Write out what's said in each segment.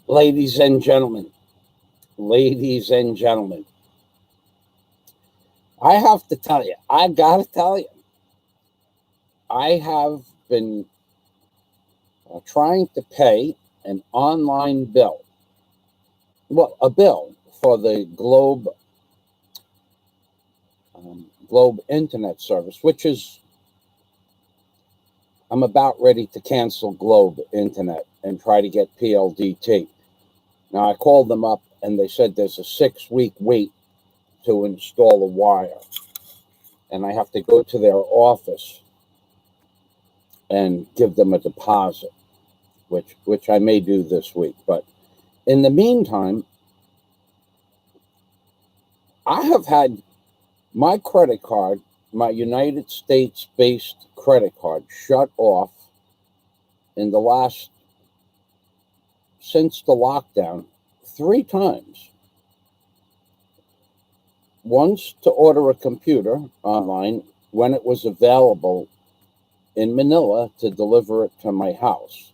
Ladies and gentlemen, ladies and gentlemen, I have to tell you, I gotta tell you, I have been trying to pay an online bill. Well, a bill for the Globe internet service, which is, I'm about ready to cancel Globe internet and try to get PLDT. Now, I called them up and they said there's a 6-week wait to install a wire. And I have to go to their office and give them a deposit, which I may do this week. But in the meantime, I have had my credit card, my United States-based credit card, shut off in the last, since the lockdown, 3 times. Once to order a computer online when it was available in Manila to deliver it to my house,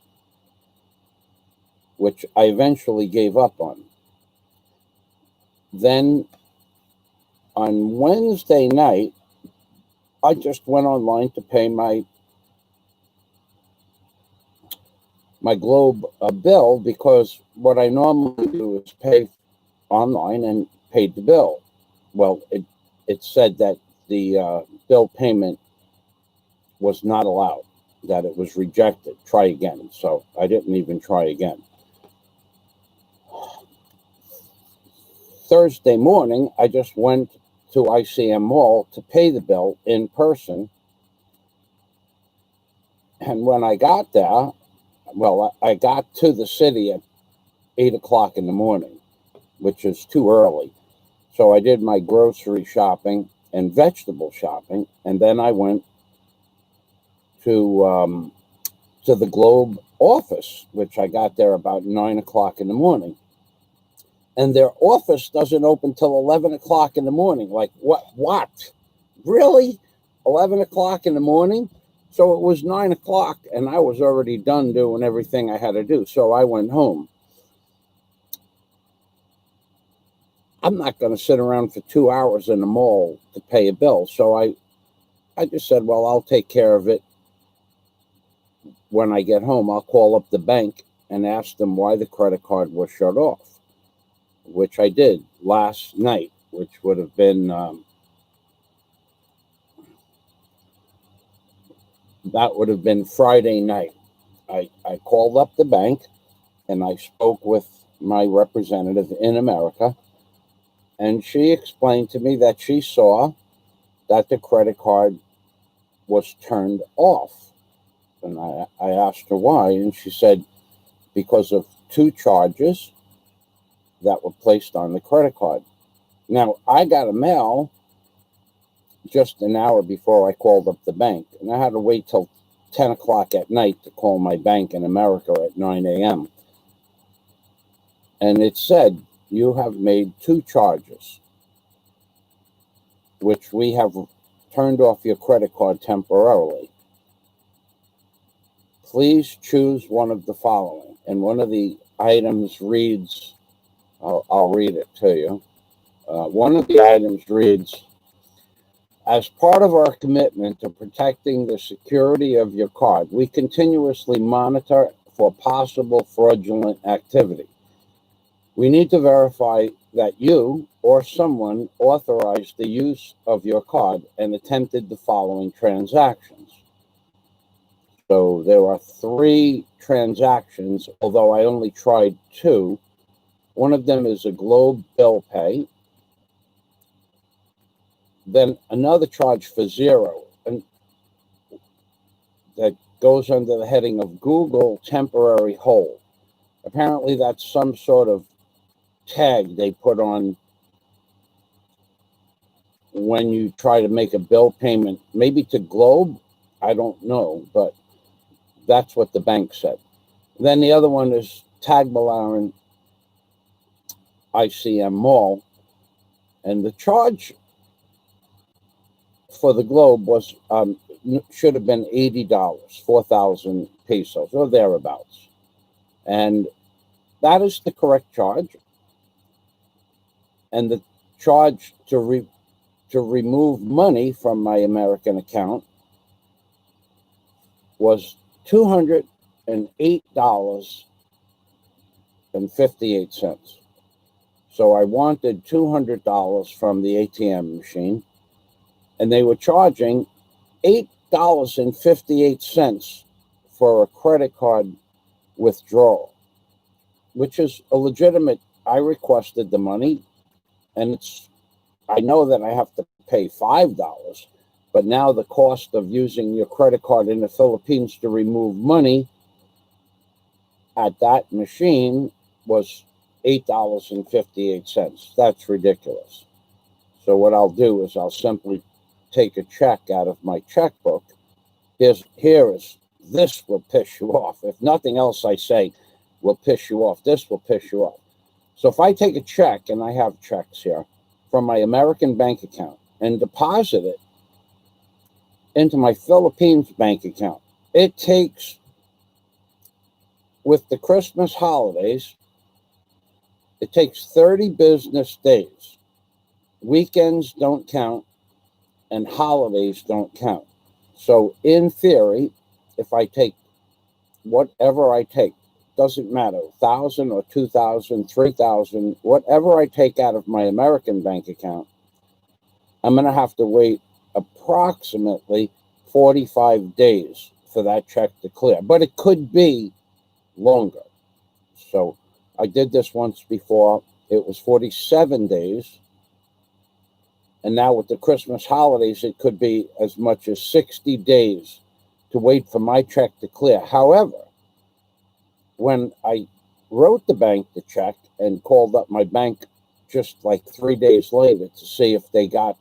which I eventually gave up on. Then on Wednesday night, I just went online to pay my Globe bill, because what I normally do is pay online and paid the bill. Well, it said that the bill payment was not allowed, that it was rejected. Try again. So I didn't even try again. Thursday morning, I just went to ICM Mall to pay the bill in person. And when I got there, well, I got to the city at 8 o'clock in the morning, which is too early. So I did my grocery shopping and vegetable shopping, and then I went to the Globe office, which I got there about 9 o'clock in the morning. And their office doesn't open till 11 o'clock in the morning. Like, what? Really? 11 o'clock in the morning? So it was 9 o'clock, and I was already done doing everything I had to do. So I went home. I'm not going to sit around for 2 hours in the mall to pay a bill. So I just said, well, I'll take care of it when I get home. I'll call up the bank and ask them why the credit card was shut off, which I did last night, which would have been, that would have been Friday night. I called up the bank and I spoke with my representative in America. And she explained to me that she saw that the credit card was turned off. And I asked her why, and she said because of 2 charges that were placed on the credit card. Now, I got a mail just an hour before I called up the bank, and I had to wait till 10 o'clock at night to call my bank in America at 9 a.m. And it said, you have made 2 charges, which we have turned off your credit card temporarily. Please choose one of the following. And one of the items reads, I'll read it to you. One of the items reads, as part of our commitment to protecting the security of your card, we continuously monitor for possible fraudulent activity. We need to verify that you or someone authorized the use of your card and attempted the following transactions. So there are 3 transactions, although I only tried 2. One of them is a Globe bill pay. Then another charge for 0, and that goes under the heading of Google temporary hold. Apparently that's some sort of tag they put on when you try to make a bill payment, maybe to Globe, I don't know, but that's what the bank said. Then the other one is Tagbilaran ICM Mall, and the charge for the Globe was should have been $80, 4,000 pesos or thereabouts. And That is the correct charge. And the charge to remove money from my American account was $208.58. So I wanted $200 from the ATM machine, and they were charging $8.58 for a credit card withdrawal, which is a legitimate. I requested the money, and I know that I have to pay $5, but now the cost of using your credit card in the Philippines to remove money at that machine was $8.58. That's ridiculous. So what I'll do is I'll simply take a check out of my checkbook. This will piss you off. If nothing else I say will piss you off, this will piss you off. So if I take a check, and I have checks here, from my American bank account and deposit it into my Philippines bank account, it takes, with the Christmas holidays, it takes 30 business days. Weekends don't count, and holidays don't count. So in theory, if I take whatever I take, doesn't matter, 1,000 or 2,000, 3,000, whatever I take out of my American bank account, I'm going to have to wait approximately 45 days for that check to clear. But it could be longer. So I did this once before. It was 47 days. And now with the Christmas holidays, it could be as much as 60 days to wait for my check to clear. However, when I wrote the bank the check and called up my bank just like 3 days later to see if they got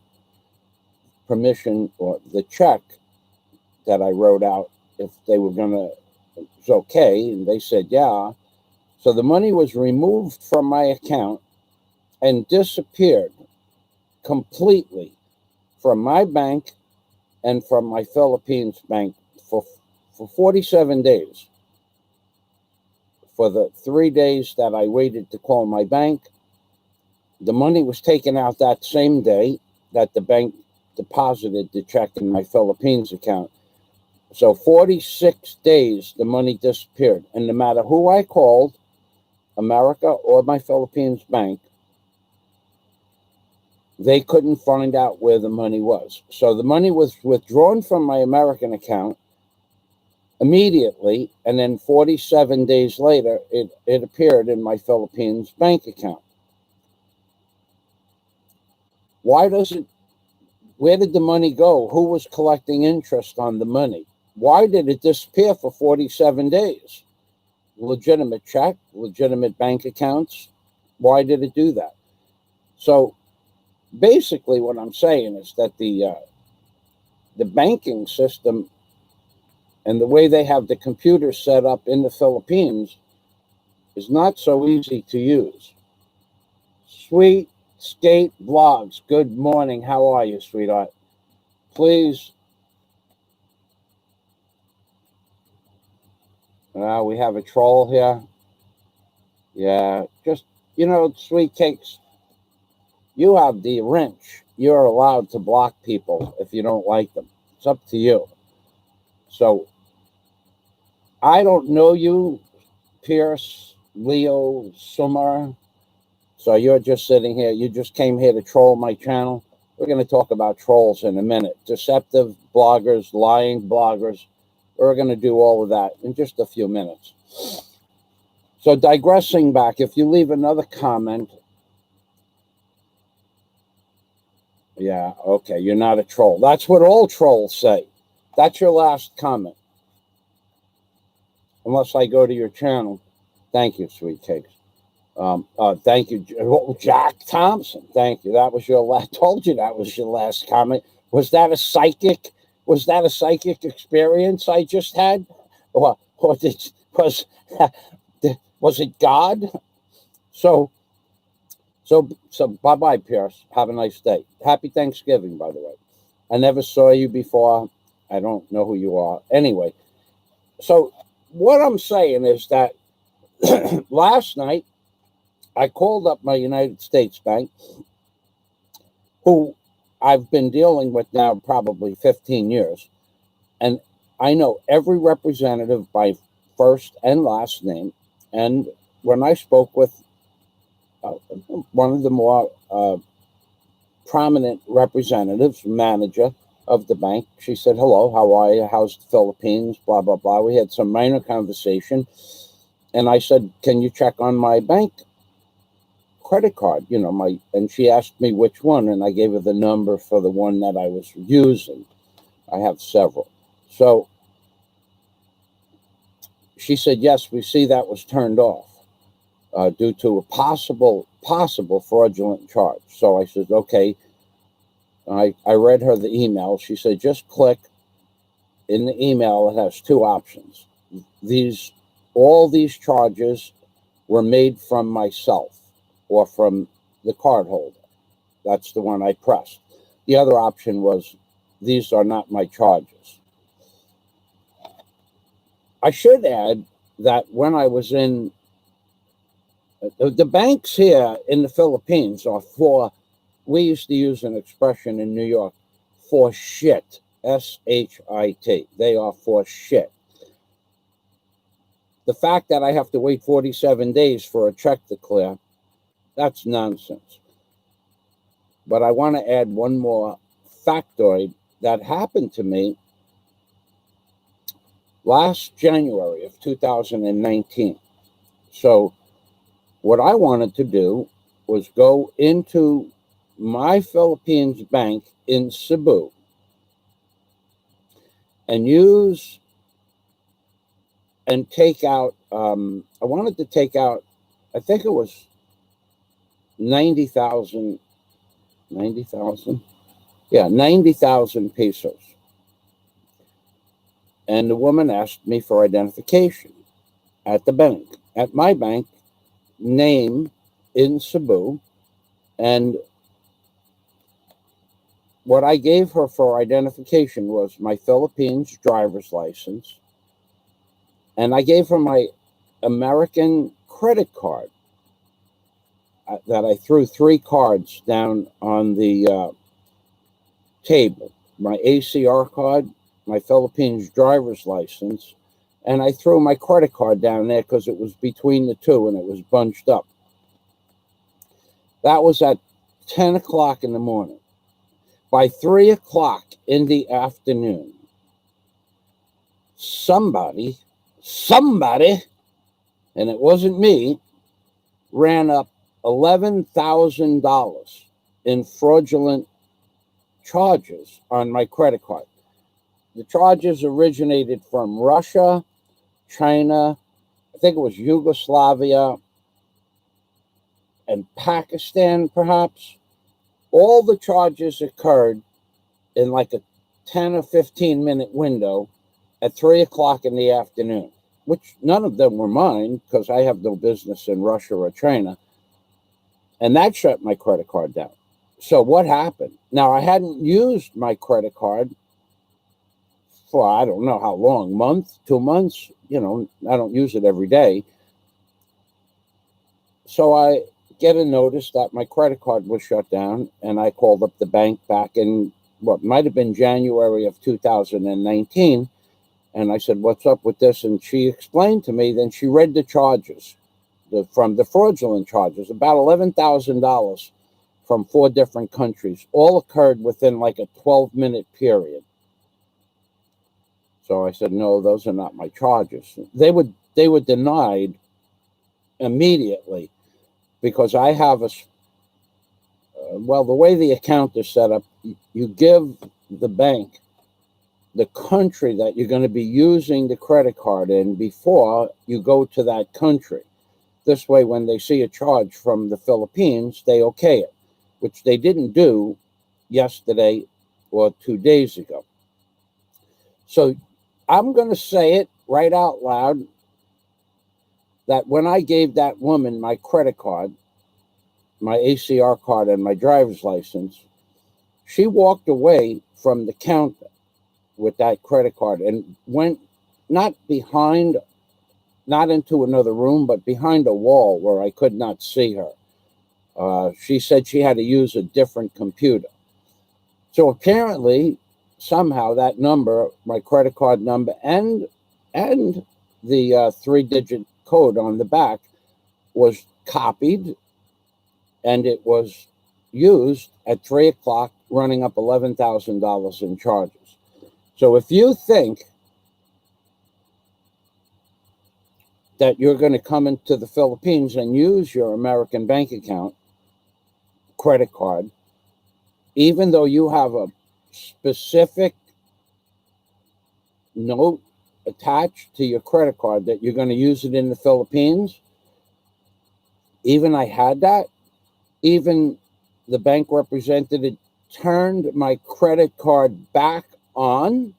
permission or the check that I wrote out, if they were going to, it was okay, and they said, yeah. So the money was removed from my account and disappeared completely from my bank and from my Philippines bank for 47 days. For the 3 days that I waited to call my bank, the money was taken out that same day that the bank deposited the check in my Philippines account. So 46 days, the money disappeared. And no matter who I called, America or my Philippines bank, they couldn't find out where the money was. So the money was withdrawn from my American account immediately, and then 47 days later, it appeared in my Philippines bank account. Where did the money go? Who was collecting interest on the money? Why did it disappear for 47 days? Legitimate check, legitimate bank accounts. Why did it do that? So basically what I'm saying is that the banking system and the way they have the computers set up in the Philippines is not so easy to use. Sweet Skate Vlogs, good morning. How are you, sweetheart? Please. We have a troll here. Yeah, just, Sweet Cakes, you have the wrench. You're allowed to block people if you don't like them. It's up to you. So, I don't know you, Pierce, Leo, Summer. So you're just sitting here. You just came here to troll my channel. We're going to talk about trolls in a minute. Deceptive bloggers, lying bloggers. We're going to do all of that in just a few minutes. So digressing back, if you leave another comment. Yeah, okay, you're not a troll. That's what all trolls say. That's your last comment. Unless I go to your channel. Thank you, Sweet Cakes. Thank you, Jack Thompson. Thank you. That was your last. Told you that was your last comment. Was that a psychic? Was that a psychic experience I just had, or was it God? So bye bye, Pierce. Have a nice day. Happy Thanksgiving, by the way. I never saw you before. I don't know who you are. Anyway, so what I'm saying is that Last night, I called up my United States bank, who I've been dealing with now probably 15 years. And I know every representative by first and last name. And when I spoke with one of the more prominent representatives, manager of the bank, she said, hello, how are you? How's the Philippines? Blah, blah, blah. We had some minor conversation. And I said, can you check on my bank credit card? And she asked me which one. And I gave her the number for the one that I was using. I have several. So she said, yes, we see that was turned off due to a possible fraudulent charge. So I said, okay. I read her the email. She said, just click in the email. It has two options. All these charges were made from myself or from the cardholder. That's the one I pressed. The other option was, these are not my charges. I should add that when I was in the banks here in the Philippines are for, we used to use an expression in New York, for shit, S-H-I-T. They are for shit. The fact that I have to wait 47 days for a check to clear, that's nonsense. But I want to add one more factoid that happened to me last January of 2019. So what I wanted to do was go into my Philippines bank in Cebu and use and take out, I wanted to take out, I think it was 90,000, yeah, 90,000 pesos. And the woman asked me for identification at the bank, at my bank, name in Cebu. And what I gave her for identification was my Philippines driver's license. And I gave her my American credit card that I threw 3 cards down on the table. My ACR card, my Philippines driver's license, and I threw my credit card down there because it was between the two and it was bunched up. That was at 10 o'clock in the morning. By 3 o'clock in the afternoon, somebody, and it wasn't me, ran up $11,000 in fraudulent charges on my credit card. The charges originated from Russia, China, I think it was Yugoslavia, and Pakistan, perhaps. All the charges occurred in like a 10 or 15 minute window at 3 o'clock in the afternoon, which none of them were mine because I have no business in Russia or China. And that shut my credit card down. So what happened? Now, I hadn't used my credit card for I don't know how long, month, 2 months. I don't use it every day. So I get a notice that my credit card was shut down, and I called up the bank back in what might have been January of 2019. And I said, what's up with this? And she explained to me, then she read the charges from the fraudulent charges, about $11,000 from 4 different countries, all occurred within like a 12-minute period. So I said, no, those are not my charges. They were denied immediately because I have the way the account is set up, you give the bank the country that you're going to be using the credit card in before you go to that country. This way, when they see a charge from the Philippines, they okay it, which they didn't do yesterday or 2 days ago. So I'm going to say it right out loud that when I gave that woman my credit card, my ACR card, and my driver's license, she walked away from the counter with that credit card and went not behind not into another room, but behind a wall where I could not see her. She said she had to use a different computer. So apparently, somehow that number, my credit card number, and the 3-digit code on the back was copied, and it was used at 3 o'clock, running up $11,000 in charges. So if you think that you're going to come into the Philippines and use your American bank account, credit card, even though you have a specific note attached to your credit card that you're going to use it in the Philippines, even I had that, even the bank representative turned my credit card back on,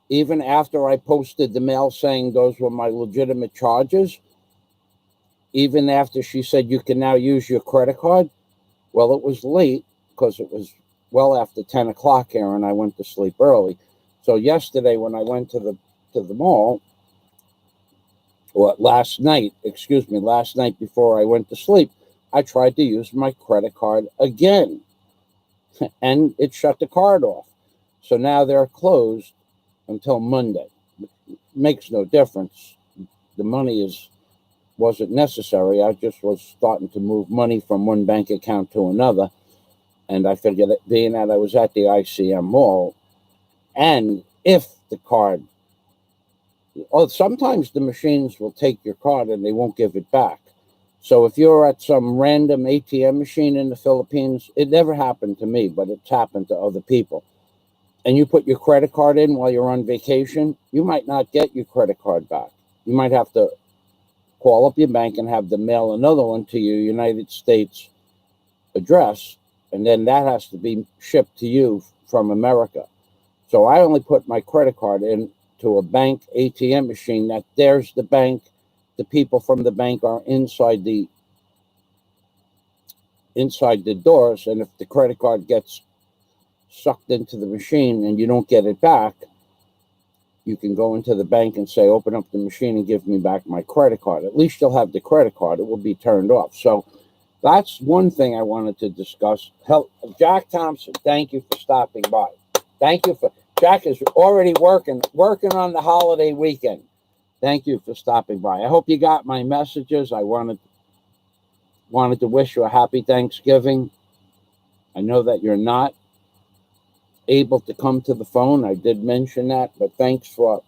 even after I posted the mail saying those were my legitimate charges, even after she said you can now use your credit card. Well, it was late because it was well after 10 o'clock here, and I went to sleep early. So yesterday when I went to the mall, or last night before I went to sleep, I tried to use my credit card again, and it shut the card off. So now they're closed until Monday. It makes no difference. The money wasn't necessary. I just was starting to move money from one bank account to another. And I figured that being that I was at the ICM mall, and if the card, sometimes the machines will take your card and they won't give it back. So if you're at some random ATM machine in the Philippines, it never happened to me, but it's happened to other people, and you put your credit card in while you're on vacation, you might not get your credit card back. You might have to call up your bank and have them mail another one to your United States address, and then that has to be shipped to you from America. So I only put my credit card into a bank ATM machine that there's the bank. The people from the bank are inside the doors, and if the credit card gets sucked into the machine and you don't get it back, you can go into the bank and say, open up the machine and give me back my credit card. At least you'll have the credit card. It will be turned off. So that's one thing I wanted to discuss. Jack Thompson, thank you for stopping by. Jack is already working on the holiday weekend. Thank you for stopping by. I hope you got my messages. I wanted to wish you a happy Thanksgiving. I know that you're not able to come to the phone. I did mention that, but thanks for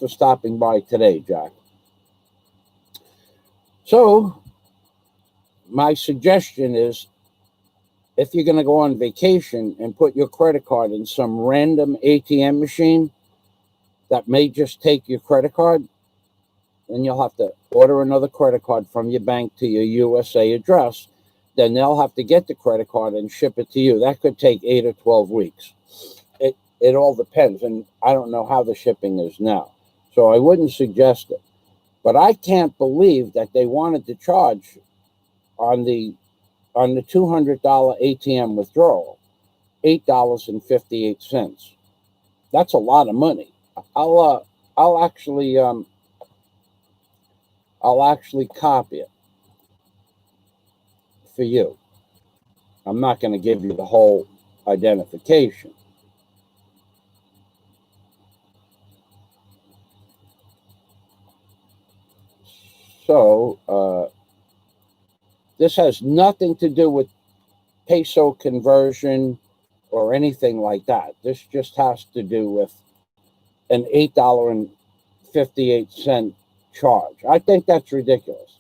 stopping by today, Jack. So my suggestion is, if you're going to go on vacation and put your credit card in some random ATM machine that may just take your credit card, then you'll have to order another credit card from your bank to your USA address. Then they'll have to get the credit card and ship it to you. That could take 8 or 12 weeks. It all depends, and I don't know how the shipping is now. So I wouldn't suggest it. But I can't believe that they wanted to charge on the $200 ATM withdrawal $8.58. That's a lot of money. I'll actually copy it for you. I'm not going to give you the whole identification. So this has nothing to do with peso conversion or anything like that. This just has to do with an $8.58 charge. I think that's ridiculous.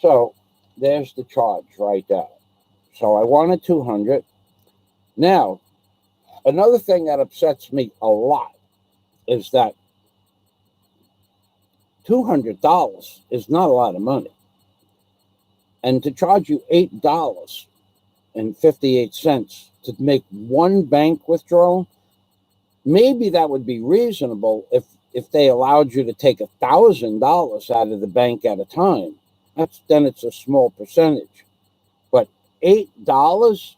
So there's the charge right there. So I wanted 200. Now, another thing that upsets me a lot is that $200 is not a lot of money. And to charge you $8.58 to make one bank withdrawal, maybe that would be reasonable if they allowed you to take $1,000 out of the bank at a time. Then it's a small percentage. But $8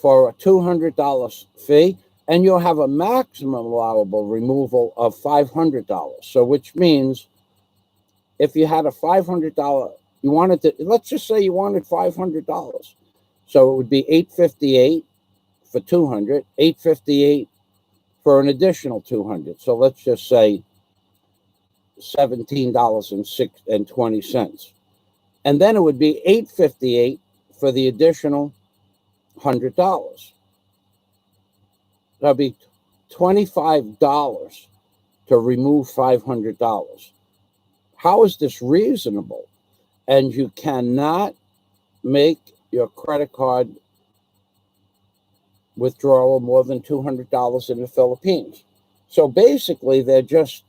for a $200 fee, and you'll have a maximum allowable removal of $500. So which means if you had a $500, you wanted to, let's just say you wanted $500. So it would be $858 for 200, $858 for an additional 200. So let's just say $17.20. And then it would be $858 for the additional $100. That'll be $25 to remove $500. How is this reasonable? And you cannot make your credit card withdrawal more than $200 in the Philippines. So basically, they're just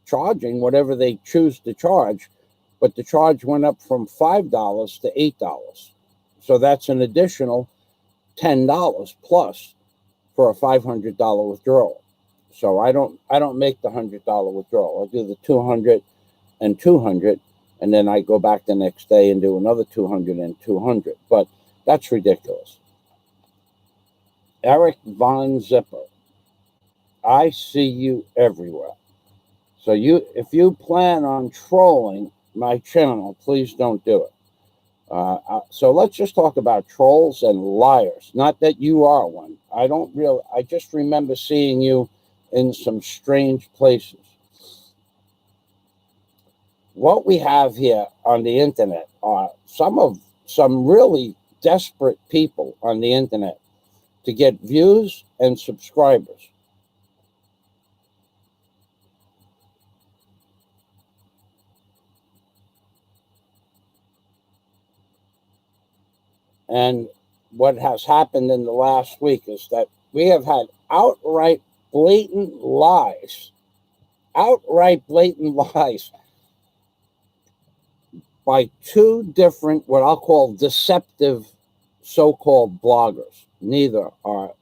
charging whatever they choose to charge, but the charge went up from $5 to $8. So that's an additional $10 plus for a $500 withdrawal. So I don't make the $100 withdrawal. I'll do the 200 and 200, and then I go back the next day and do another 200 and 200. But that's ridiculous. Eric Von Zipper, I see you everywhere. So if you plan on trolling my channel, please don't do it. So let's just talk about trolls and liars. Not that you are one. I just remember seeing you in some strange places. What we have here on the internet are some really desperate people on the internet to get views and subscribers. And what has happened in the last week is that we have had outright blatant lies by two different, what I'll call deceptive so-called bloggers. Neither are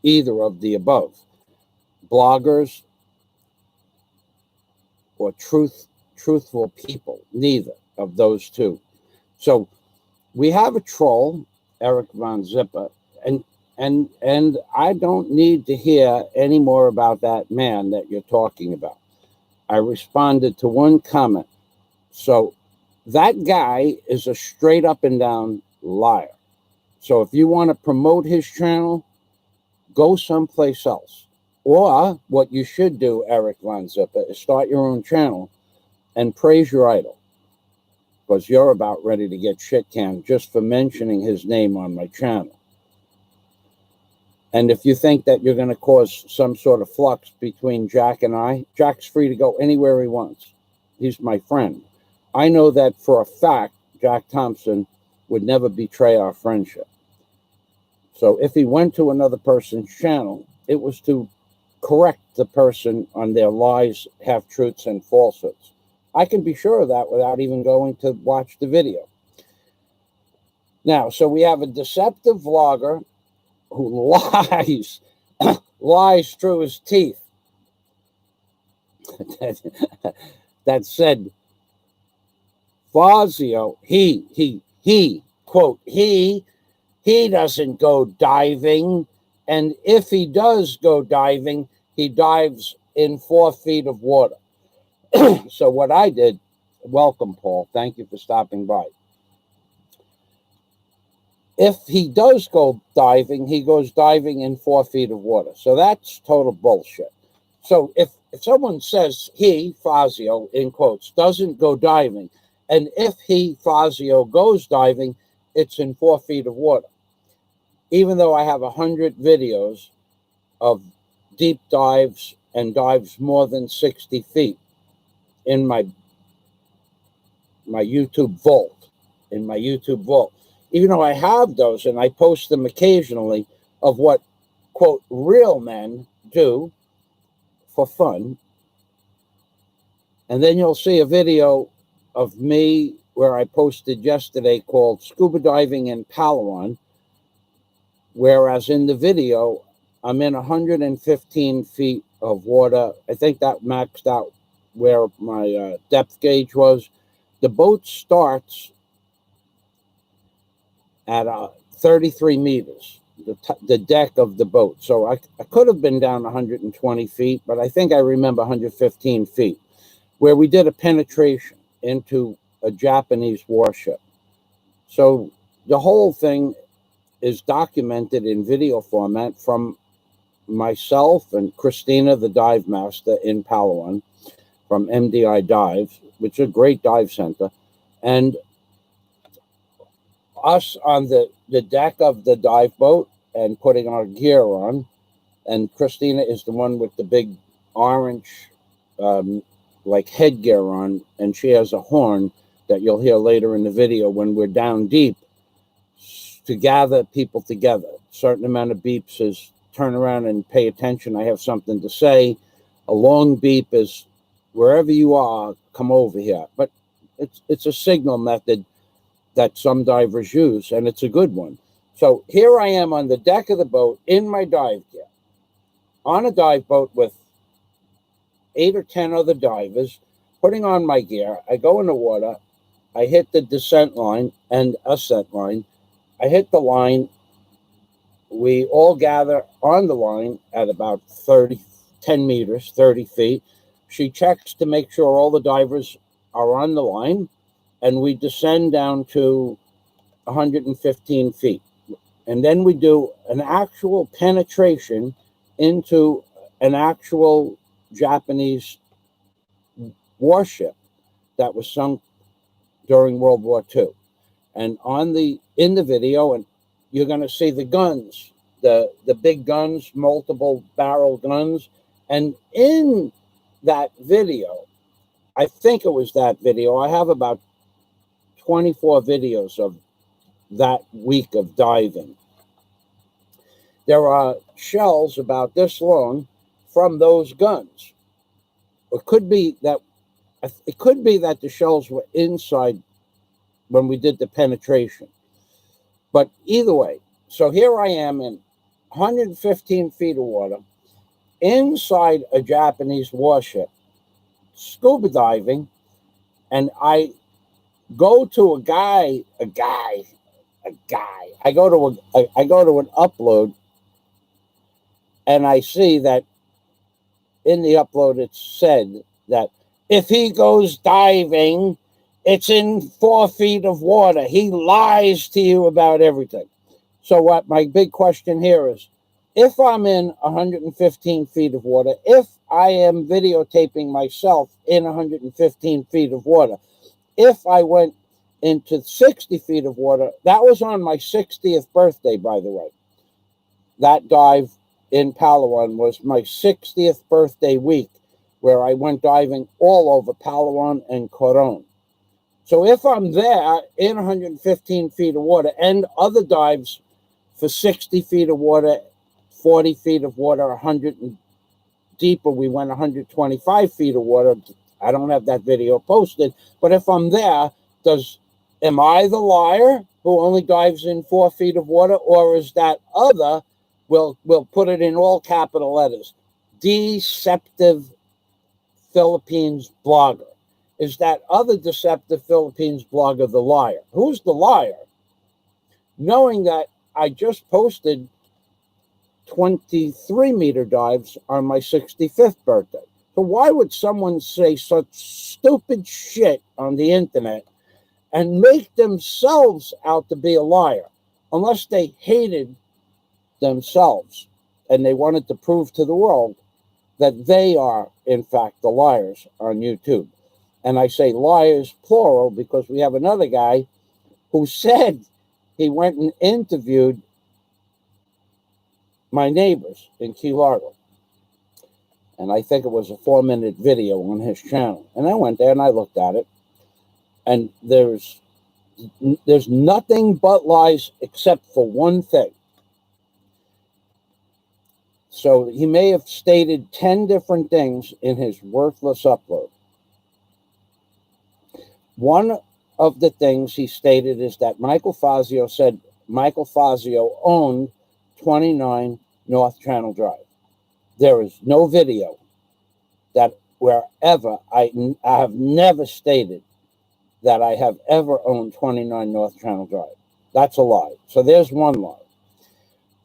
either of the above. Bloggers or truthful people, neither of those two. So we have a troll, Eric Von Zipper, and I don't need to hear any more about that man that you're talking about. I responded to one comment. So that guy is a straight up and down liar. So if you want to promote his channel, go someplace else. Or what you should do, Eric Von Zipper, is start your own channel and praise your idol. Because you're about ready to get shit canned just for mentioning his name on my channel. And if you think that you're going to cause some sort of flux between Jack and I, Jack's free to go anywhere he wants. He's my friend. I know that for a fact, Jack Thompson would never betray our friendship. So if he went to another person's channel, it was to correct the person on their lies, half-truths, and falsehoods. I can be sure of that without even going to watch the video. Now, so we have a deceptive vlogger who lies, lies through his teeth. That said, Fazio, he, quote, he doesn't go diving. And if he does go diving, he dives in 4 feet of water. So what I did, welcome, Paul. Thank you for stopping by. If he does go diving, he goes diving in 4 feet of water. So that's total bullshit. So if someone says he, Fazio, in quotes, doesn't go diving, and if he, Fazio, goes diving, it's in 4 feet of water. Even though I have 100 videos of deep dives and dives more than 60 feet in my YouTube vault, even though I have those and I post them occasionally of what, quote, real men do for fun. And then you'll see a video of me where I posted yesterday called Scuba Diving in Palawan, whereas in the video, I'm in 115 feet of water. I think that maxed out where my depth gauge was. The boat starts at 33 meters. the deck of the boat. So I could have been down 120 feet, but I think I remember 115 feet, where we did a penetration into a Japanese warship. So the whole thing is documented in video format from myself and Christina, the dive master in Palawan, from MDI Dives, which is a great dive center, and us on the deck of the dive boat and putting our gear on. And Christina is the one with the big orange like headgear on, and she has a horn that you'll hear later in the video when we're down deep to gather people together. A certain amount of beeps is turn around and pay attention, I have something to say. A long beep is wherever you are, come over here. But it's a signal method that some divers use, and it's a good one. So here I am on the deck of the boat in my dive gear, on a dive boat with 8 or 10 other divers, putting on my gear. I go in the water, I hit the descent line and ascent line. I hit the line. We all gather on the line at about 10 meters, 30 feet. She checks to make sure all the divers are on the line, and we descend down to 115 feet. And then we do an actual penetration into an actual Japanese warship that was sunk during World War II. And in the video, and you're going to see the guns, the big guns, multiple barrel guns. And in that video, I think it was that video, I have about 24 videos of that week of diving. There are shells about this long from those guns. It could be that the shells were inside when we did the penetration. But either way, so here I am in 115 feet of water inside a Japanese warship, scuba diving, and I go to I go to an upload, and I see that in the upload it said that if he goes diving, it's in 4 feet of water. He lies to you about everything. So what my big question here is, if I'm in 115 feet of water, if I am videotaping myself in 115 feet of water, if I went into 60 feet of water, that was on my 60th birthday, by the way. That dive in Palawan was my 60th birthday week, where I went diving all over Palawan and Coron. So if I'm there in 115 feet of water and other dives for 60 feet of water, 40 feet of water, 100 and deeper, we went 125 feet of water. I don't have that video posted, but if I'm there, am I the liar who only dives in 4 feet of water, or is that other, we'll put it in all capital letters, deceptive Philippines blogger? Is that other deceptive Philippines blogger the liar? Who's the liar? Knowing that I just posted 23-meter dives on my 65th birthday. So why would someone say such stupid shit on the internet and make themselves out to be a liar, unless they hated themselves and they wanted to prove to the world that they are, in fact, the liars on YouTube? And I say liars, plural, because we have another guy who said he went and interviewed my neighbors in Key Largo. And I think it was a 4-minute video on his channel. And I went there and I looked at it. And there's nothing but lies except for one thing. So he may have stated 10 different things in his worthless upload. One of the things he stated is that Michael Fazio said Michael Fazio owned 29 North Channel Drive. There is no video that wherever I have never stated that I have ever owned 29 North Channel Drive. That's a lie. So there's one lie.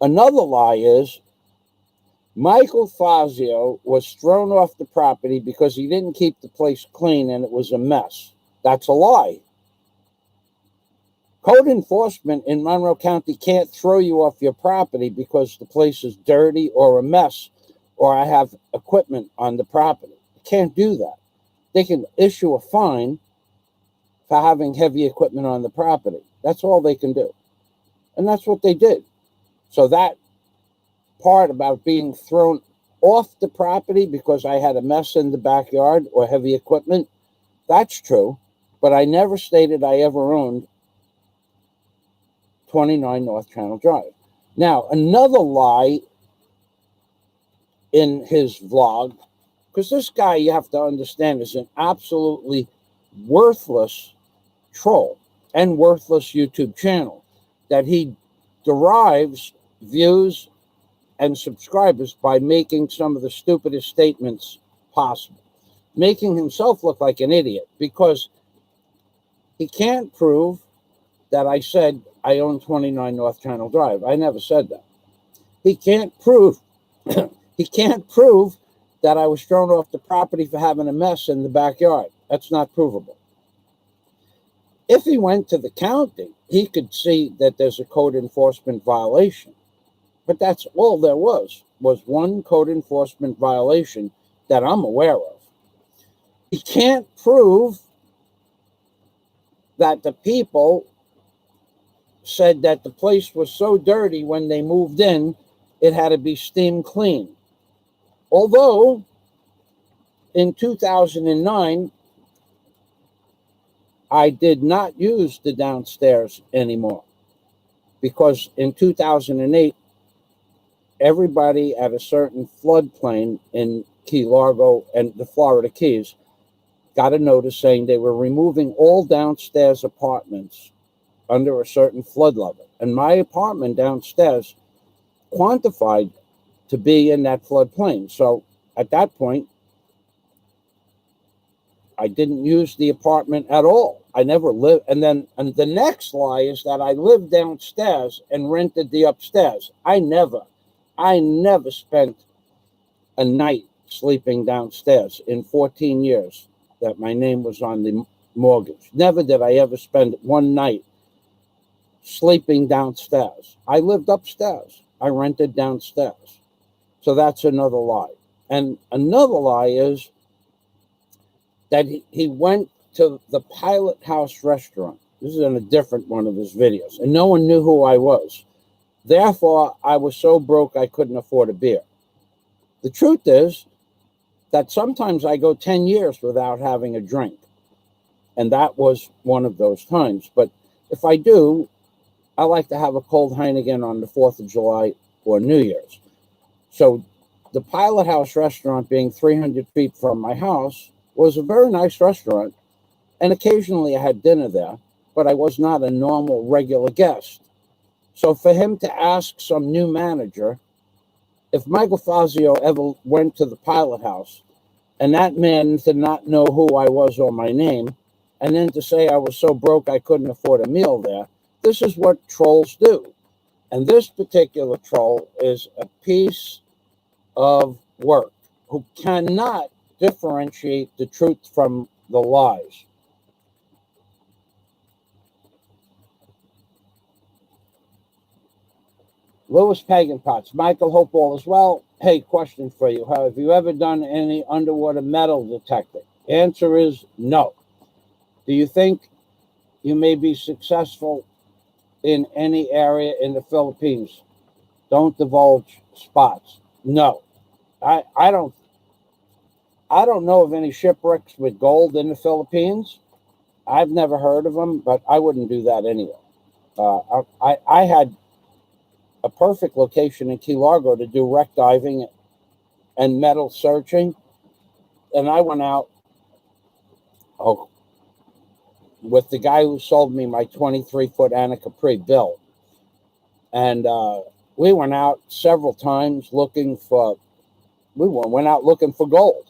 Another lie is Michael Fazio was thrown off the property because he didn't keep the place clean and it was a mess. That's a lie. Code enforcement in Monroe County can't throw you off your property because the place is dirty or a mess or I have equipment on the property. They can't do that. They can issue a fine for having heavy equipment on the property. That's all they can do. And that's what they did. So that part about being thrown off the property because I had a mess in the backyard or heavy equipment, that's true. But I never stated I ever owned 29 North Channel Drive. Now, another lie in his vlog, because this guy, you have to understand, is an absolutely worthless troll and worthless YouTube channel, that he derives views and subscribers by making some of the stupidest statements possible, making himself look like an idiot because he can't prove that I said I own 29 North Channel Drive. I never said that. He can't prove he can't prove that I was thrown off the property for having a mess in the backyard. That's not provable. If he went to the county, he could see that there's a code enforcement violation. But that's all there was one code enforcement violation that I'm aware of. He can't prove that the people said that the place was so dirty when they moved in, it had to be steam clean. Although in 2009, I did not use the downstairs anymore because in 2008, everybody at a certain floodplain in Key Largo and the Florida Keys got a notice saying they were removing all downstairs apartments under a certain flood level. And my apartment downstairs quantified to be in that floodplain. So at that point, I didn't use the apartment at all. I never lived. And the next lie is that I lived downstairs and rented the upstairs. I never spent a night sleeping downstairs in 14 years that my name was on the mortgage. Never did I ever spend one night sleeping downstairs. I lived upstairs. I rented downstairs. So that's another lie. And another lie is that he went to the Pilot House restaurant. This is in a different one of his videos. And no one knew who I was. Therefore, I was so broke I couldn't afford a beer. The truth is that sometimes I go 10 years without having a drink. And that was one of those times. But if I do, I like to have a cold Heineken on the 4th of July or New Year's. So the Pilot House restaurant, being 300 feet from my house, was a very nice restaurant. And occasionally I had dinner there, but I was not a normal, regular guest. So for him to ask some new manager if Michael Fazio ever went to the Pilot House, and that man did not know who I was or my name, and then to say I was so broke I couldn't afford a meal there, this is what trolls do. And this particular troll is a piece of work who cannot differentiate the truth from the lies. Louis Pagan Potts. Michael, hope all is well. Hey, question for you. Have you ever done any underwater metal detecting? Answer is no. Do you think you may be successful in any area in the Philippines? Don't divulge spots. No. I don't know of any shipwrecks with gold in the Philippines. I've never heard of them, but I wouldn't do that anyway. I had a perfect location in Key Largo to do wreck diving and metal searching. And I went out with the guy who sold me my 23-foot Anna Capri, Bill. And we went out several times looking for gold.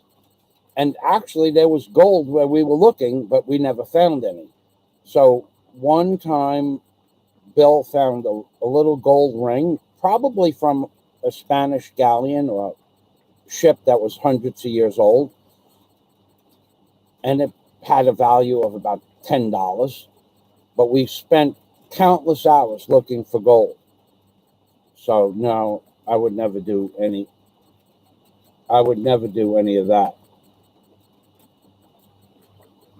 And actually there was gold where we were looking, but we never found any. So one time Bill found a little gold ring probably from a Spanish galleon or ship that was hundreds of years old, and it had a value of about $10. But we spent countless hours looking for gold. So no, I would never do any of that.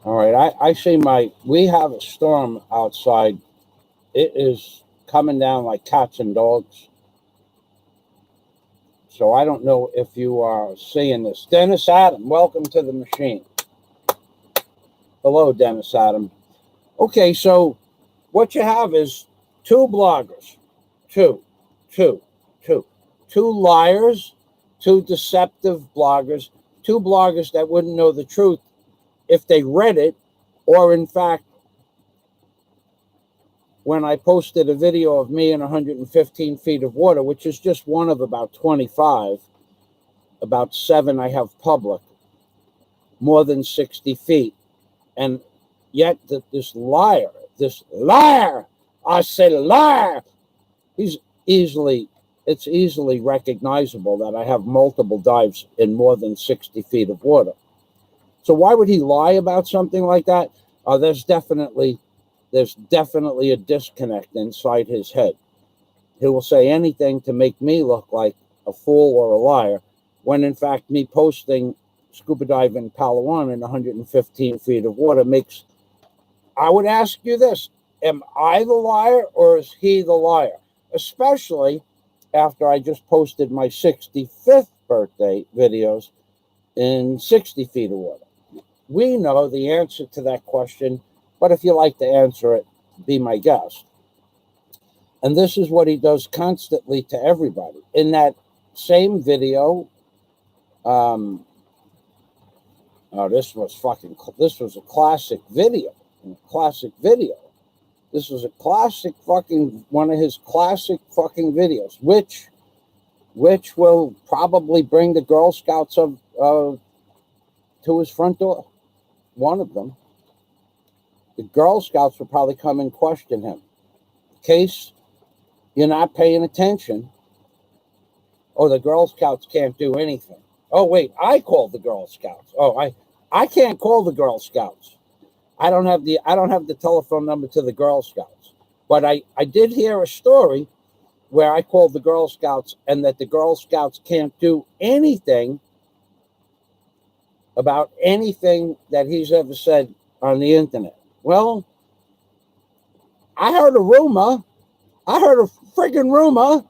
All right, I see we have a storm outside. It is coming down like cats and dogs. So I don't know if you are seeing this. Dennis Adam, welcome to the machine. Hello, Dennis Adam. Okay, so what you have is two bloggers, two liars, two deceptive bloggers, two bloggers that wouldn't know the truth if they read it, or in fact, when I posted a video of me in 115 feet of water, which is just one of about 25, about 7 I have public, more than 60 feet. And yet this liar, I say liar, it's easily recognizable that I have multiple dives in more than 60 feet of water. So why would he lie about something like that? There's definitely a disconnect inside his head. He will say anything to make me look like a fool or a liar, when in fact me posting scuba diving in Palawan in 115 feet of water makes... I would ask you this: am I the liar or is he the liar? Especially after I just posted my 65th birthday videos in 60 feet of water. We know the answer to that question, but if you like to answer it, be my guest. And this is what he does constantly to everybody. In that same video, this was a classic video. This was a classic one of his classic fucking videos, which will probably bring the Girl Scouts to his front door. One of them. The Girl Scouts will probably come and question him. In case you're not paying attention, or the Girl Scouts can't do anything. Oh, wait, I called the Girl Scouts. Oh, I can't call the Girl Scouts. I don't have the telephone number to the Girl Scouts. But I did hear a story where I called the Girl Scouts and that the Girl Scouts can't do anything about anything that he's ever said on the internet. Well, I heard a rumor. I heard a friggin' rumor.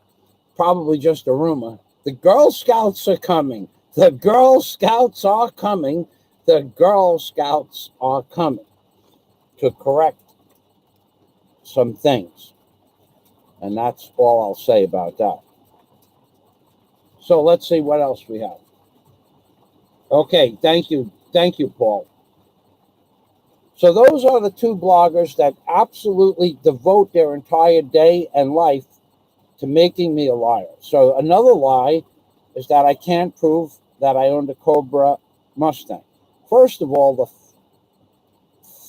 Probably just a rumor. The Girl Scouts are coming. The Girl Scouts are coming. The Girl Scouts are coming to correct some things. And that's all I'll say about that. So let's see what else we have. Okay, thank you. Thank you, Paul. So those are the two bloggers that absolutely devote their entire day and life to making me a liar. So another lie is that I can't prove that I owned a Cobra Mustang. First of all, the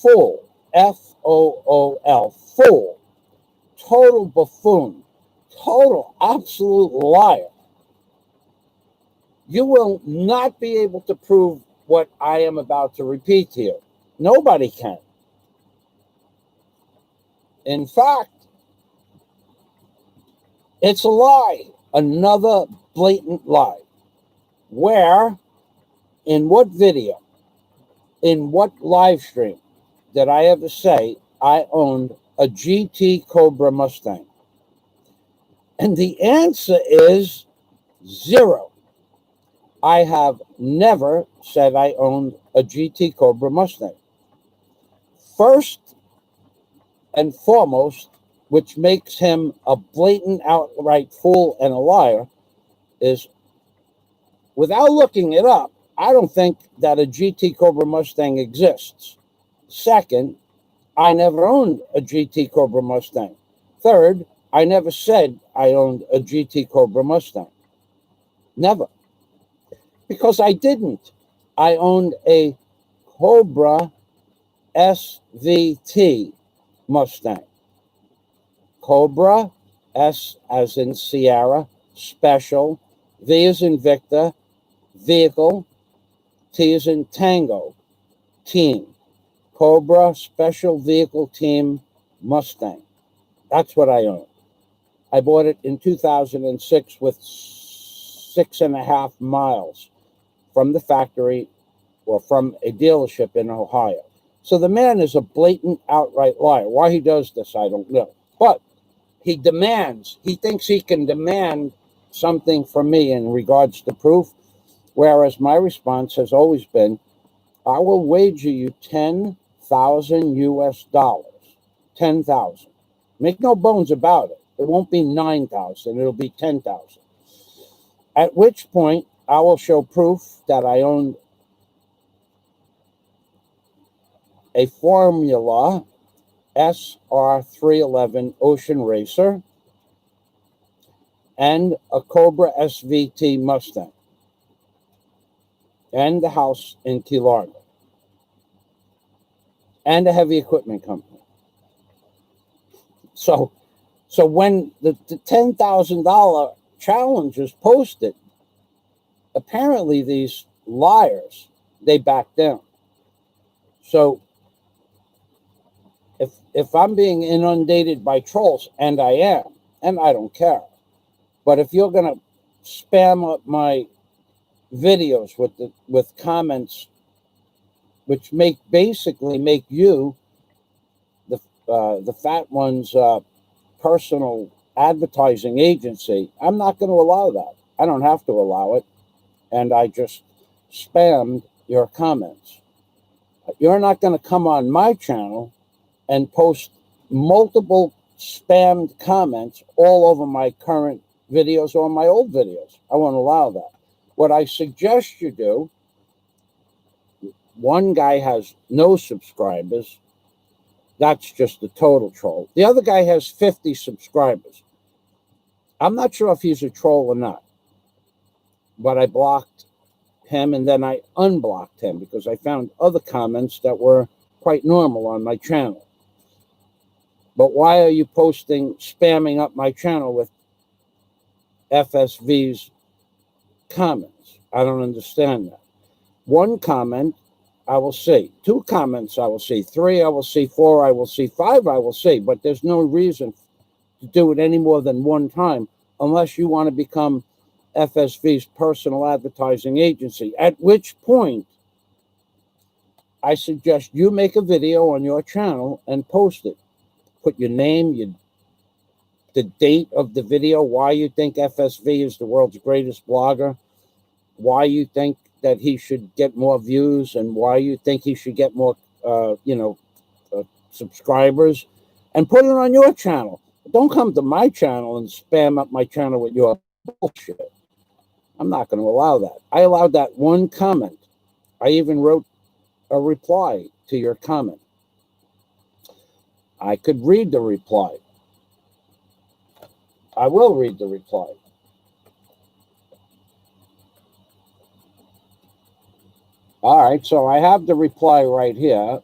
fool, F-O-O-L, fool, total buffoon, total absolute liar. You will not be able to prove what I am about to repeat here. Nobody can. In fact, it's a lie, another blatant lie. Where, in what video, in what live stream did I ever say I owned a GT Cobra Mustang? And the answer is 0. I have never said I owned a GT Cobra Mustang. First and foremost, which makes him a blatant outright fool and a liar, is without looking it up, I don't think that a GT Cobra Mustang exists. Second, I never owned a GT Cobra Mustang. Third, I never said I owned a GT Cobra Mustang. Never. Because I didn't. I owned a Cobra SVT Mustang. Cobra S as in Sierra, special, V as in Victor, vehicle, T as in Tango, team. Cobra Special Vehicle Team Mustang. That's what I own. I bought it in 2006 with 6.5 miles from the factory or from a dealership in Ohio. So the man is a blatant, outright liar. Why he does this, I don't know. But he thinks he can demand something from me in regards to proof, whereas my response has always been, I will wager you 10,000 US dollars. 10,000. Make no bones about it. It won't be 9,000. It'll be 10,000. At which point, I will show proof that I own a Formula SR311 Ocean Racer and a Cobra SVT Mustang and the house in Key Largo and a heavy equipment company. So when the $10,000 challenge was posted, apparently these liars, they backed down. So if I'm being inundated by trolls, and I am, and I don't care, but if you're going to spam up my videos with comments which basically make you the fat one's personal advertising agency, I'm not going to allow that. I don't have to allow it, and I just spammed your comments. You're not going to come on my channel and post multiple spammed comments all over my current videos or my old videos. I won't allow that. What I suggest you do, one guy has no subscribers. That's just a total troll. The other guy has 50 subscribers. I'm not sure if he's a troll or not, but I blocked him and then I unblocked him because I found other comments that were quite normal on my channel. But why are you spamming up my channel with FSV's comments? I don't understand that. One comment I will see, 2 comments I will see, 3 I will see, 4 I will see, 5 I will see, but there's no reason to do it any more than one time unless you want to become FSV's personal advertising agency, at which point I suggest you make a video on your channel and post it. Put your name, the date of the video, why you think FSV is the world's greatest blogger, why you think that he should get more views, and why you think he should get more, subscribers, and put it on your channel. Don't come to my channel and spam up my channel with your bullshit. I'm not going to allow that. I allowed that one comment. I even wrote a reply to your comment. I could read the reply. I will read the reply. All right, so I have the reply right here.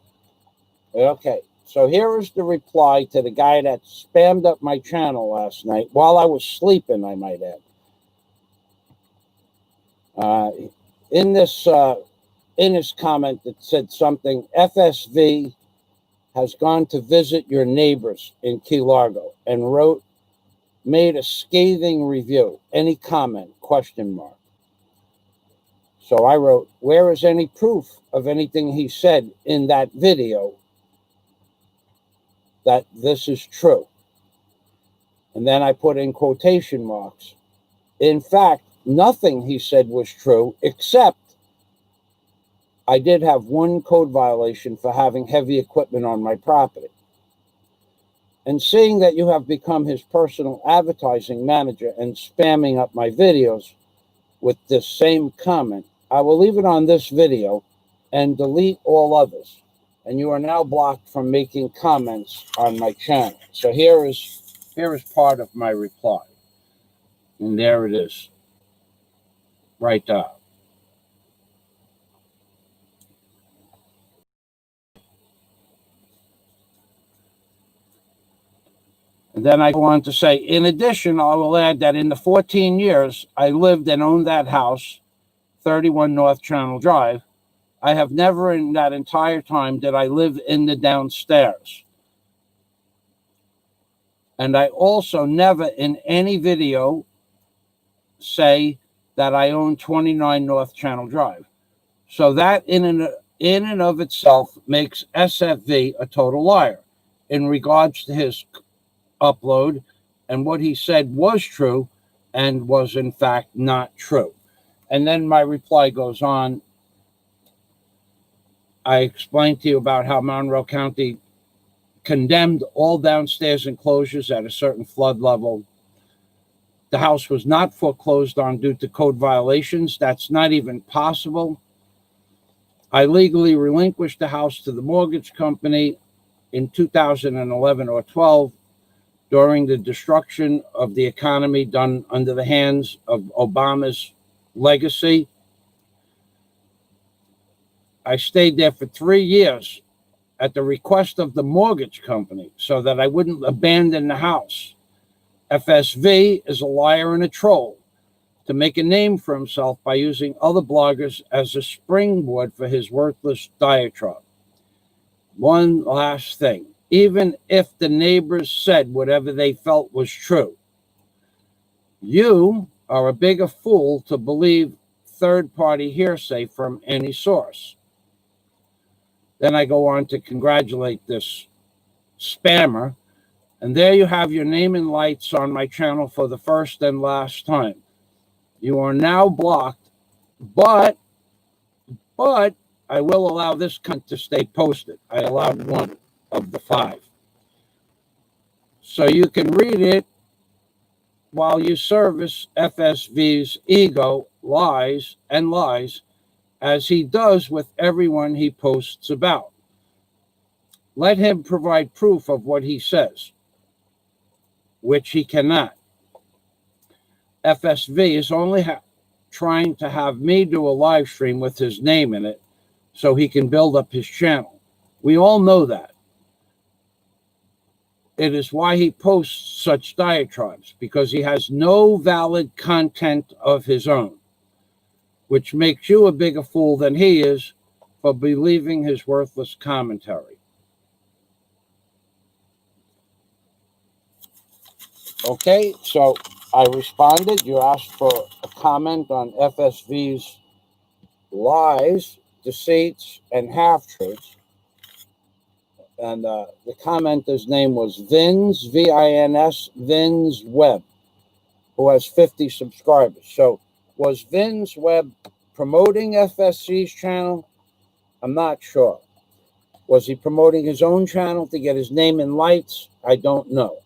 Okay, so here is the reply to the guy that spammed up my channel last night while I was sleeping, I might add. In his comment, it said something, FSV has gone to visit your neighbors in Key Largo and made a scathing review. Any comment? ? So I wrote, where is any proof of anything he said in that video that this is true? And then I put in quotation marks. In fact, nothing he said was true, except I did have one code violation for having heavy equipment on my property. And seeing that you have become his personal advertising manager and spamming up my videos with this same comment, I will leave it on this video and delete all others. And you are now blocked from making comments on my channel. So here is part of my reply. And there it is, right there. And then I go on to say, in addition, I will add that in the 14 years I lived and owned that house, 31 North Channel Drive, I have never in that entire time did I live in the downstairs. And I also never in any video say that I own 29 North Channel Drive. So that in and of itself makes SFV a total liar in regards to his upload, and what he said was true and was in fact not true. And then my reply goes on. I explained to you about how Monroe County condemned all downstairs enclosures at a certain flood level. The house was not foreclosed on due to code violations. That's not even possible. I legally relinquished the house to the mortgage company in 2011 or 12 during the destruction of the economy done under the hands of Obama's legacy. I stayed there for 3 years at the request of the mortgage company so that I wouldn't abandon the house. FSV is a liar and a troll to make a name for himself by using other bloggers as a springboard for his worthless diatribe. One last thing. Even if the neighbors said whatever they felt was true, you are a bigger fool to believe third-party hearsay from any source. Then I go on to congratulate this spammer, and there you have your name in lights on my channel for the first and last time. You are now blocked, but I will allow this cunt to stay posted. I allowed one of the 5. So you can read it while you service FSV's ego, lies, as he does with everyone he posts about. Let him provide proof of what he says, which he cannot. FSV is only trying to have me do a live stream with his name in it so he can build up his channel. We all know that. It is why he posts such diatribes, because he has no valid content of his own, which makes you a bigger fool than he is for believing his worthless commentary. Okay, so I responded. You asked for a comment on FSV's lies, deceits, and half-truths. And the commenter's name was Vins, V-I-N-S, Vins Webb, who has 50 subscribers. So was Vins Webb promoting FSC's channel? I'm not sure. Was he promoting his own channel to get his name in lights? I don't know.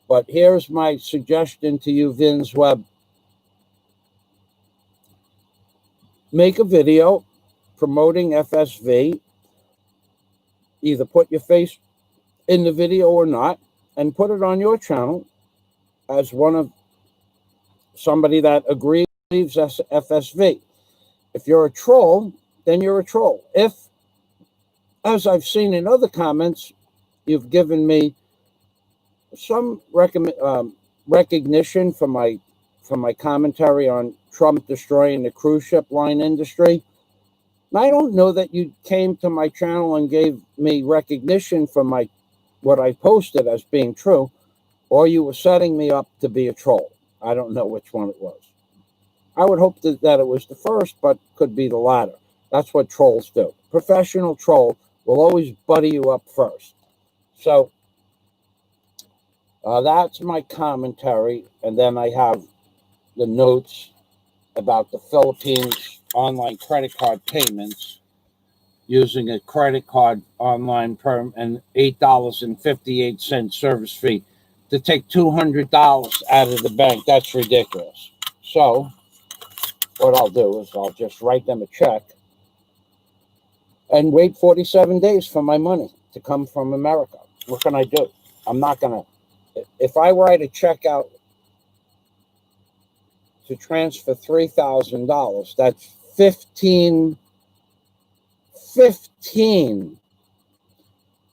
But here's my suggestion to you, Vins Webb. Make a video promoting FSV. Either put your face in the video or not, and put it on your channel as one of somebody that agrees FSV. If you're a troll, then you're a troll. If, as I've seen in other comments, you've given me some recognition for my commentary on Trump destroying the cruise ship line industry, I don't know that you came to my channel and gave me recognition for what I posted as being true, or you were setting me up to be a troll. I don't know which one it was. I would hope that it was the first, but could be the latter. That's what trolls do. Professional troll will always buddy you up first. So that's my commentary, and then I have the notes about the Philippines online credit card payments using a credit card online perm and $8.58 service fee to take $200 out of the bank. That's ridiculous. So what I'll do is I'll just write them a check and wait 47 days for my money to come from America. What can I do? I'm not going to. If I write a check out to transfer $3,000, that's 15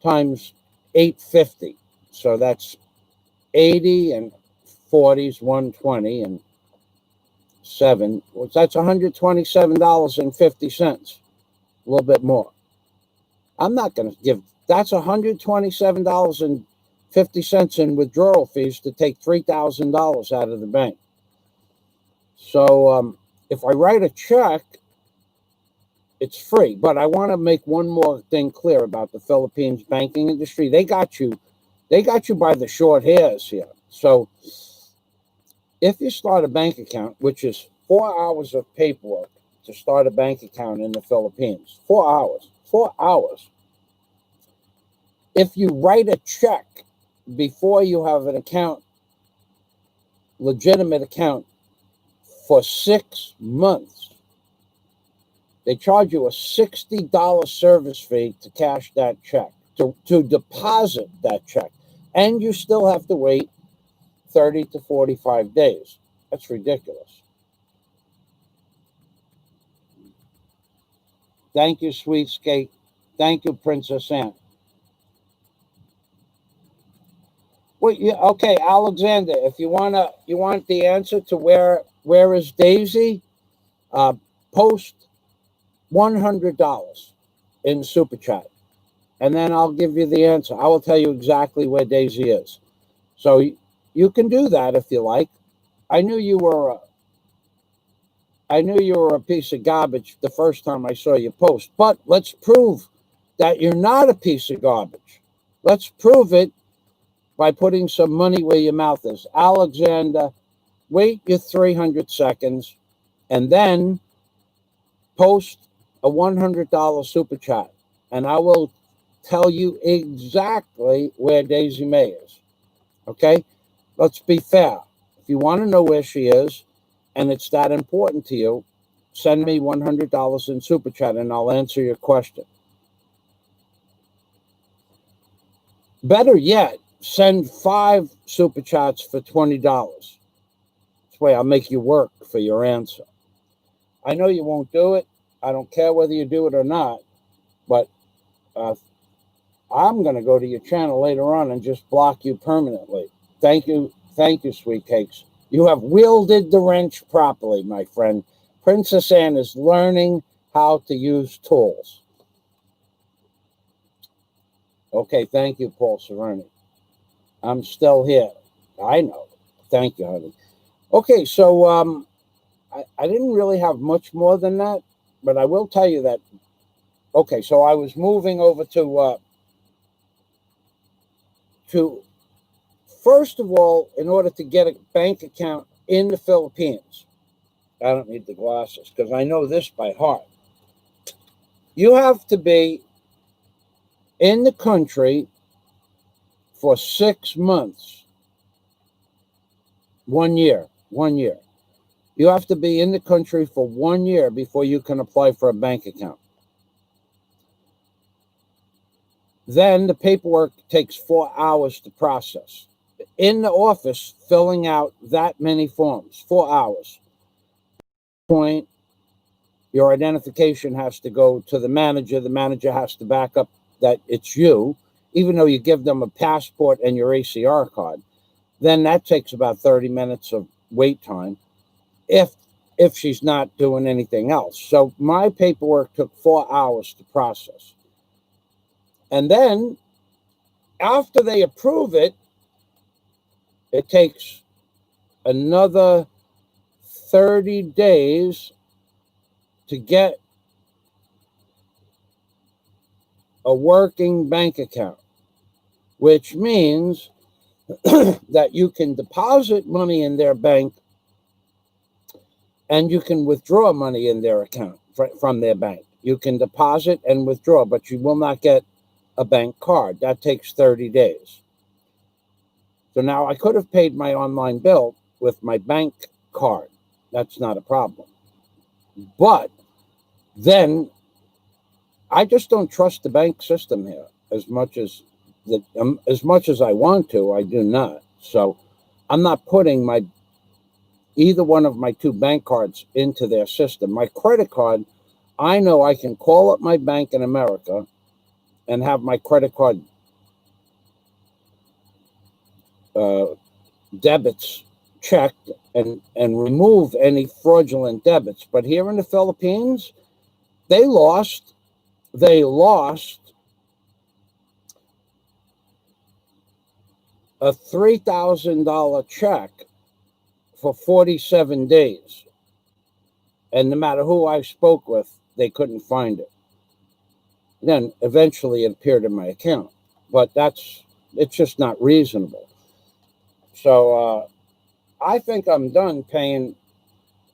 times 850. So that's 80 and 40s, 120 and 7. That's $127.50. A little bit more. I'm not going to give. That's $127.50 in withdrawal fees to take $3,000 out of the bank. So if I write a check, it's free. But I want to make one more thing clear about the Philippines banking industry. They got you by the short hairs here. So if you start a bank account, which is 4 hours of paperwork to start a bank account in the Philippines, 4 hours, 4 hours. If you write a check before you have an account, legitimate account, for 6 months, they charge you a $60 service fee to cash that check, to deposit that check. And you still have to wait 30 to 45 days. That's ridiculous. Thank you, Sweet Skate. Thank you, Princess Anne. Well, yeah, okay, Alexander, if you want the answer to where is Daisy, post $100 in Super Chat, and then I'll give you the answer. I will tell you exactly where Daisy is. So you can do that if you like. I knew you were a piece of garbage the first time I saw you post, but let's prove that you're not a piece of garbage. Let's prove it by putting some money where your mouth is. Alexander, wait your 300 seconds and then post a $100 Super Chat, and I will tell you exactly where Daisy May is. Okay? Let's be fair. If you want to know where she is and it's that important to you, send me $100 in Super Chat and I'll answer your question. Better yet, send 5 Super Chats for $20. This way I'll make you work for your answer. I know you won't do it. I don't care whether you do it or not, but I'm going to go to your channel later on and just block you permanently. Thank you, Sweet Cakes. You have wielded the wrench properly, my friend. Princess Anne is learning how to use tools. Okay, thank you, Paul Cerrone. I'm still here. I know. Thank you, honey. Okay, so I didn't really have much more than that, but I will tell you that. Okay, so I was moving over to first of all, in order to get a bank account in the Philippines, I don't need the glasses because I know this by heart. You have to be in the country for 6 months. 1 year. 1 year. You have to be in the country for 1 year before you can apply for a bank account. Then the paperwork takes 4 hours to process. In the office, filling out that many forms, 4 hours. Point, your identification has to go to the manager. The manager has to back up that it's you, even though you give them a passport and your ACR card. Then that takes about 30 minutes of wait time if she's not doing anything else. So my paperwork took 4 hours to process. And then after they approve it, it takes another 30 days to get a working bank account, which means that you can deposit money in their bank and you can withdraw money in their account from their bank. You can deposit and withdraw, but you will not get a bank card. That takes 30 days. So now I could have paid my online bill with my bank card. That's not a problem. But then I just don't trust the bank system here as much as I want to. I do not. So I'm not putting either one of my 2 bank cards into their system. My credit card, I know I can call up my bank in America and have my credit card debits checked and remove any fraudulent debits. But here in the Philippines, they lost a $3,000 check for 47 days. And no matter who I spoke with, they couldn't find it. Then eventually it appeared in my account. But it's just not reasonable. So I think I'm done paying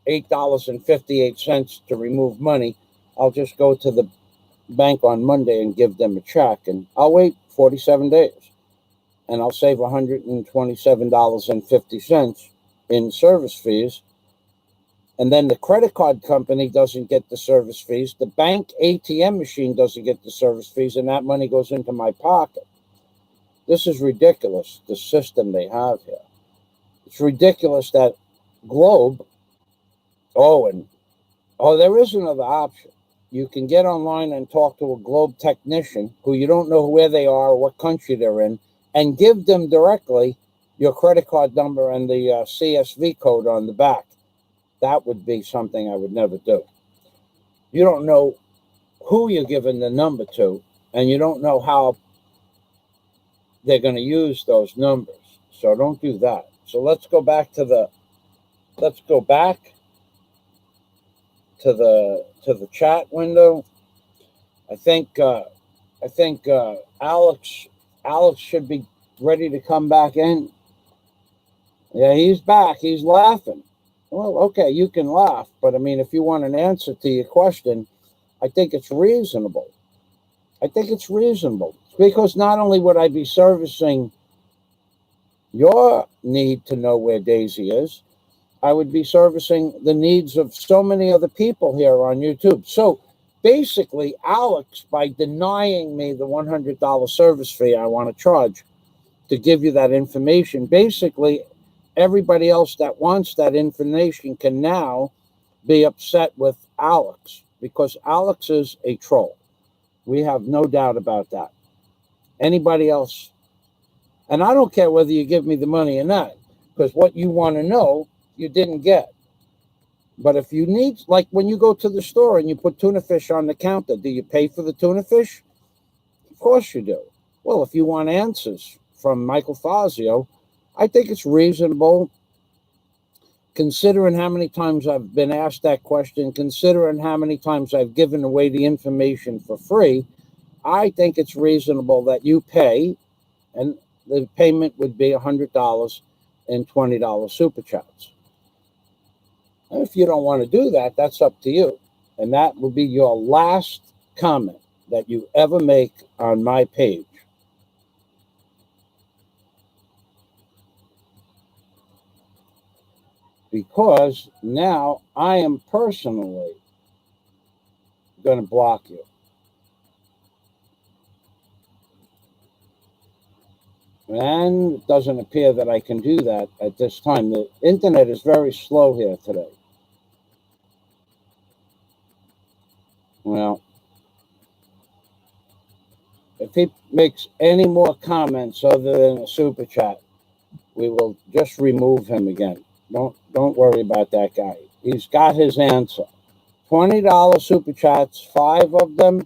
$8.58 to remove money. I'll just go to the bank on Monday and give them a check, and I'll wait 47 days. And I'll save $127.50 in service fees. And then the credit card company doesn't get the service fees. The bank ATM machine doesn't get the service fees, and that money goes into my pocket. This is ridiculous, the system they have here. It's ridiculous that Globe, there is another option. You can get online and talk to a Globe technician who you don't know where they are or what country they're in, and give them directly your credit card number and the CSV code on the back. That would be something I would never do. You don't know who you're giving the number to, and you don't know how they're going to use those numbers. So don't do that. So let's go back to the chat window. I think Alex should be ready to come back in. Yeah, he's back. He's laughing. Well, okay, you can laugh, but I mean, if you want an answer to your question, I think it's reasonable. Because not only would I be servicing your need to know where Daisy is, I would be servicing the needs of so many other people here on YouTube. So basically, Alex, by denying me the $100 service fee I want to charge to give you that information, basically everybody else that wants that information can now be upset with Alex, because Alex is a troll. We have no doubt about that. Anybody else? And I don't care whether you give me the money or not, because what you want to know, you didn't get. But if you need, like when you go to the store and you put tuna fish on the counter, do you pay for the tuna fish? Of course you do. Well, if you want answers from Michael Fazio, I think it's reasonable, considering how many times I've been asked that question, considering how many times I've given away the information for free. I think it's reasonable that you pay, and the payment would be $100 and $20 super chats. And if you don't want to do that, that's up to you. And that will be your last comment that you ever make on my page. Because now I am personally going to block you. And it doesn't appear that I can do that at this time. The internet is very slow here today. Well, if he makes any more comments other than a super chat, we will just remove him again. Don't worry about that guy. He's got his answer. $20 super chats, 5 of them,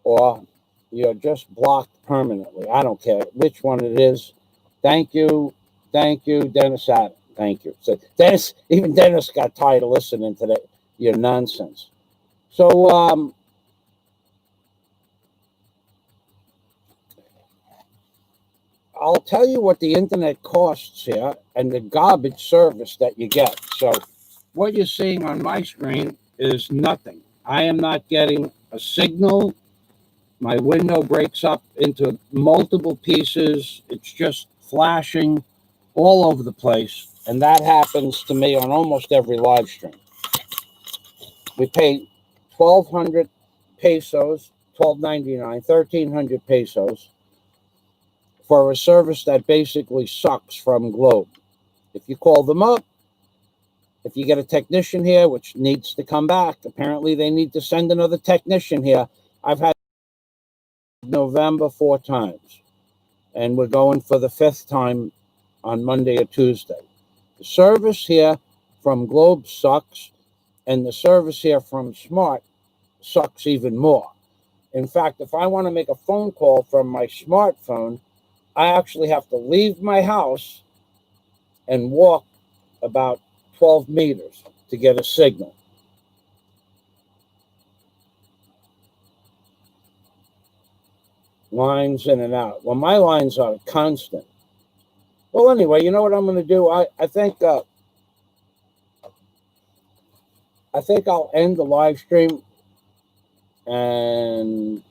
or you're just blocked permanently. I don't care which one it is. Thank you, Dennis Adam. Thank you. So even Dennis got tired of listening to your nonsense. So I'll tell you what the internet costs here and the garbage service that you get. So what you're seeing on my screen is nothing. I am not getting a signal. My window breaks up into multiple pieces. It's just flashing all over the place. And that happens to me on almost every live stream. We pay 1,200 pesos, $12.99, 1,300 pesos for a service that basically sucks from Globe. If you call them up, if you get a technician here, which needs to come back, apparently they need to send another technician here. I've had November 4 times, and we're going for the 5th time on Monday or Tuesday. The service here from Globe sucks, and the service here from Smart sucks even more. In fact, if I want to make a phone call from my smartphone, I actually have to leave my house and walk about 12 meters to get a signal. Lines in and out. Well, my lines are constant. Well, anyway, you know what I'm going to do? I think I'll end the live stream. And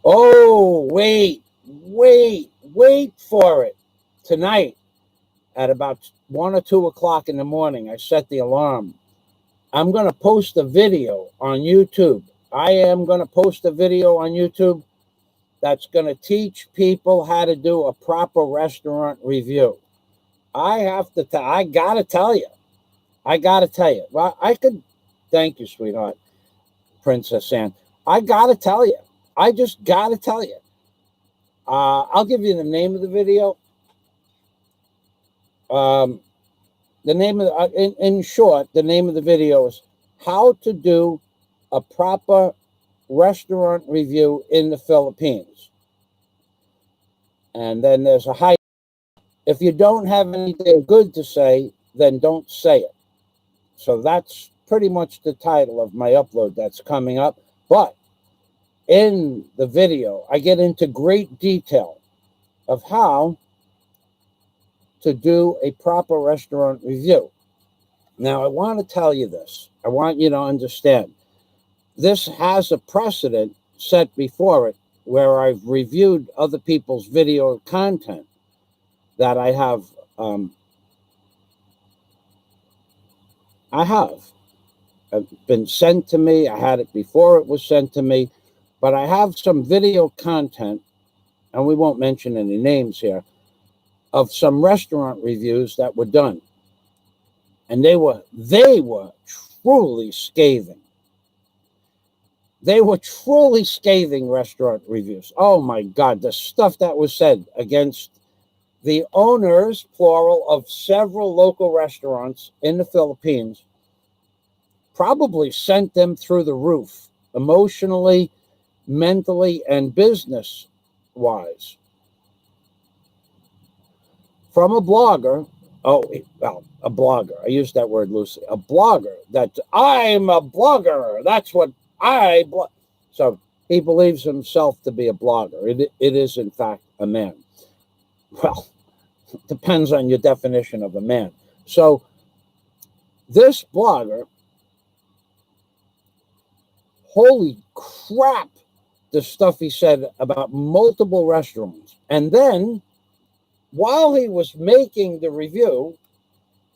oh, wait for it. Tonight at about 1 or 2 o'clock in the morning, I set the alarm. I'm going to post a video on YouTube. I am going to post a video on YouTube that's going to teach people how to do a proper restaurant review. I got to tell you. Well, thank you, sweetheart, Princess Anne. I got to tell you. I just got to tell you. I'll give you the name of the video. The name of in short, the name of the video is How to Do a Proper Restaurant Review in the Philippines. And then there's a high. If you don't have anything good to say, then don't say it. So that's pretty much the title of my upload that's coming up. But in the video, I get into great detail of how to do a proper restaurant review. Now, I want to tell you this. I want you to understand. This has a precedent set before it where I've reviewed other people's video content that I have. It's been sent to me. I had it before it was sent to me. But I have some video content, and we won't mention any names here, of some restaurant reviews that were done. And they were truly scathing. They were truly scathing restaurant reviews. Oh my God, the stuff that was said against the owners, plural, of several local restaurants in the Philippines probably sent them through the roof, emotionally, mentally, and business-wise. From a blogger, a blogger, I use that word loosely, a blogger, that I'm a blogger, that's what I blog. So he believes himself to be a blogger. It is, in fact, a man. Well, depends on your definition of a man. So this blogger, holy crap, the stuff he said about multiple restaurants. And then, while he was making the review,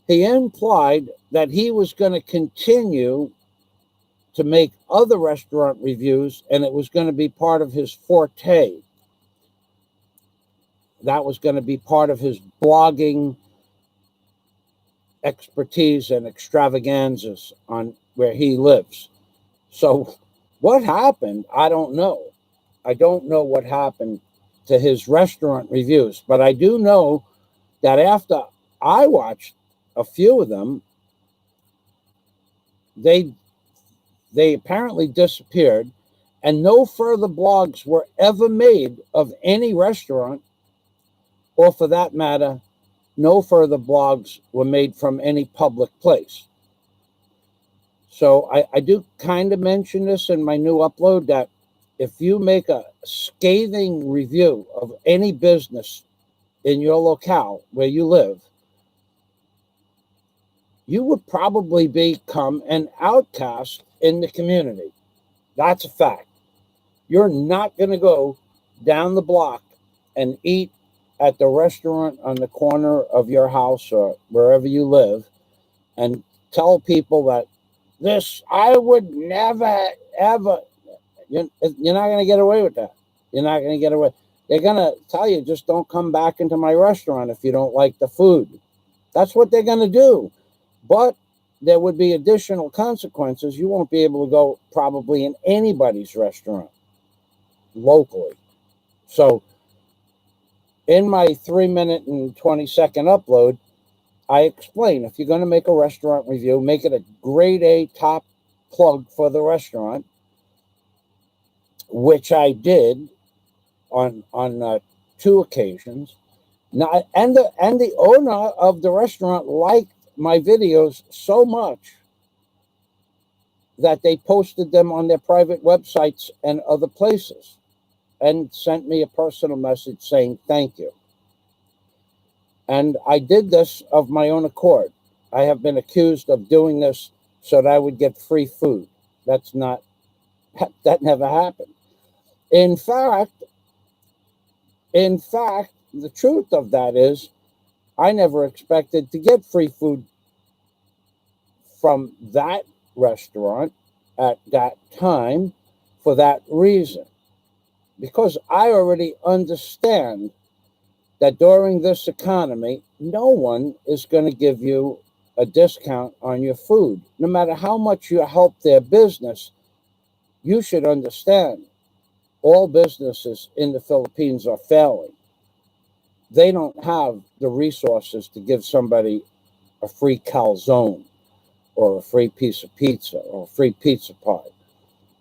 he implied that he was going to continue to make other restaurant reviews, and it was going to be part of his forte. That was going to be part of his blogging expertise and extravaganzas on where he lives. So what happened? I don't know. I don't know what happened to his restaurant reviews, but I do know that after I watched a few of them, they apparently disappeared, and no further blogs were ever made of any restaurant, or for that matter, no further blogs were made from any public place. So I do kind of mention this in my new upload, that if you make a scathing review of any business in your locale where you live, you would probably become an outcast in the community. That's a fact. You're not going to go down the block and eat at the restaurant on the corner of your house or wherever you live and tell people that I would never, ever. You're not going to get away with that. You're not going to get away. They're going to tell you, just don't come back into my restaurant if you don't like the food. That's what they're going to do. But there would be additional consequences. You won't be able to go probably in anybody's restaurant locally. So In my 3-minute and 20-second upload, I explain, if you're going to make a restaurant review, make it a grade A top plug for the restaurant, which I did on 2 occasions. Now, and the owner of the restaurant liked my videos so much that they posted them on their private websites and other places and sent me a personal message saying thank you. And I did this of my own accord. I have been accused of doing this so that I would get free food. That never happened. In fact, the truth of that is I never expected to get free food from that restaurant at that time for that reason. Because I already understand that during this economy, no one is going to give you a discount on your food. No matter how much you help their business, you should understand all businesses in the Philippines are failing. They don't have the resources to give somebody a free calzone or a free piece of pizza or a free pizza pie.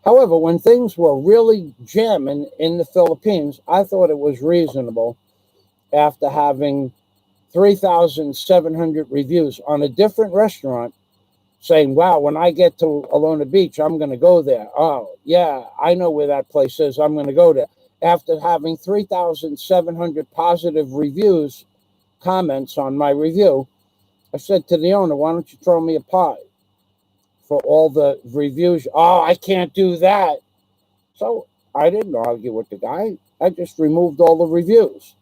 However, when things were really jamming in the Philippines, I thought it was reasonable, after having 3,700 reviews on a different restaurant, saying, wow, when I get to Alona Beach, I'm going to go there. Oh, yeah, I know where that place is. I'm going to go there. After having 3,700 positive reviews, comments on my review, I said to the owner, why don't you throw me a pie for all the reviews? Oh, I can't do that. So I didn't argue with the guy. I just removed all the reviews.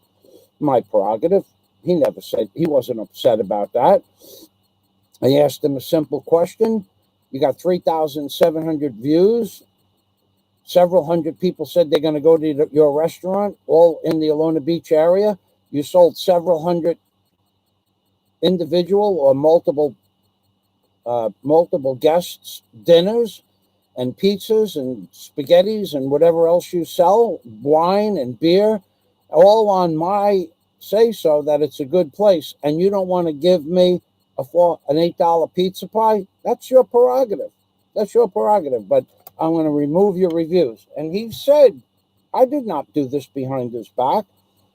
My prerogative. He never said, he wasn't upset about that. I asked him a simple question. You got 3,700 views. Several hundred people said they're going to go to your restaurant, all in the Alona Beach area. You sold several hundred individual or multiple guests dinners and pizzas and spaghettis and whatever else you sell, wine and beer, all on my say so that it's a good place, and you don't want to give me an $8 pizza pie. That's your prerogative. But I'm going to remove your reviews. And he said, I did not do this behind his back.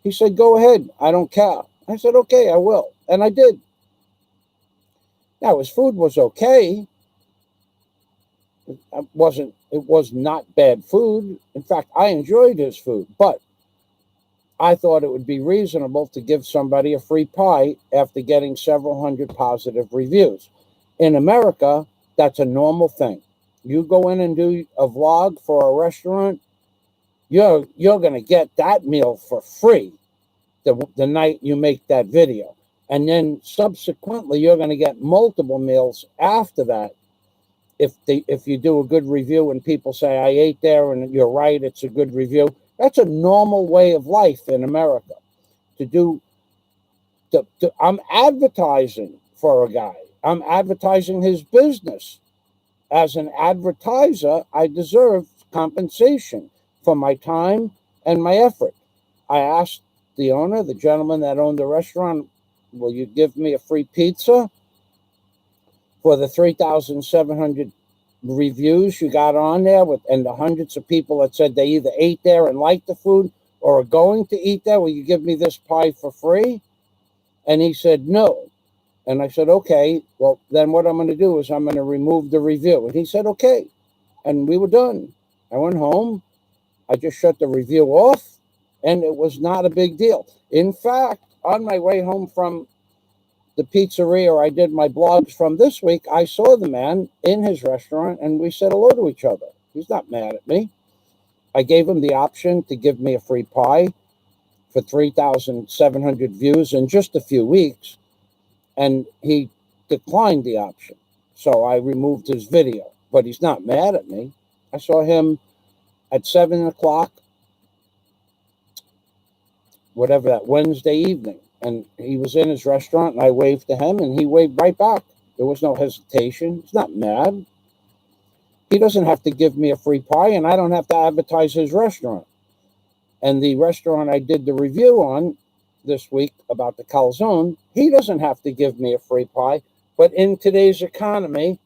He said, go ahead. I don't care. I said, okay, I will. And I did. Now, his food was okay. It was not bad food. In fact, I enjoyed his food, but I thought it would be reasonable to give somebody a free pie after getting several hundred positive reviews. In America, that's a normal thing. You go in and do a vlog for a restaurant, you're going to get that meal for free the night you make that video. And then subsequently, you're going to get multiple meals after that. If you do a good review and people say, I ate there and you're right, it's a good review. That's a normal way of life in America. I'm advertising for a guy. I'm advertising his business. As an advertiser, I deserve compensation for my time and my effort. I asked the owner, the gentleman that owned the restaurant, will you give me a free pizza for the 3,700 reviews you got on there and the hundreds of people that said they either ate there and liked the food or are going to eat there? Will you give me this pie for free? And he said, no. And I said, okay, well, then what I'm going to do is I'm going to remove the review. And he said, okay. And we were done. I went home. I just shut the review off, and it was not a big deal. In fact, on my way home from the pizzeria I did my blogs from this week, I saw the man in his restaurant, and we said hello to each other. He's not mad at me. I gave him the option to give me a free pie for 3,700 views in just a few weeks, and he declined the option. So I removed his video, but he's not mad at me. I saw him at 7 o'clock, whatever that Wednesday evening, and he was in his restaurant, and I waved to him, and he waved right back. There was no hesitation. He's not mad. He doesn't have to give me a free pie, and I don't have to advertise his restaurant. And the restaurant I did the review on, this week about the calzone. He doesn't have to give me a free pie, but in today's economy,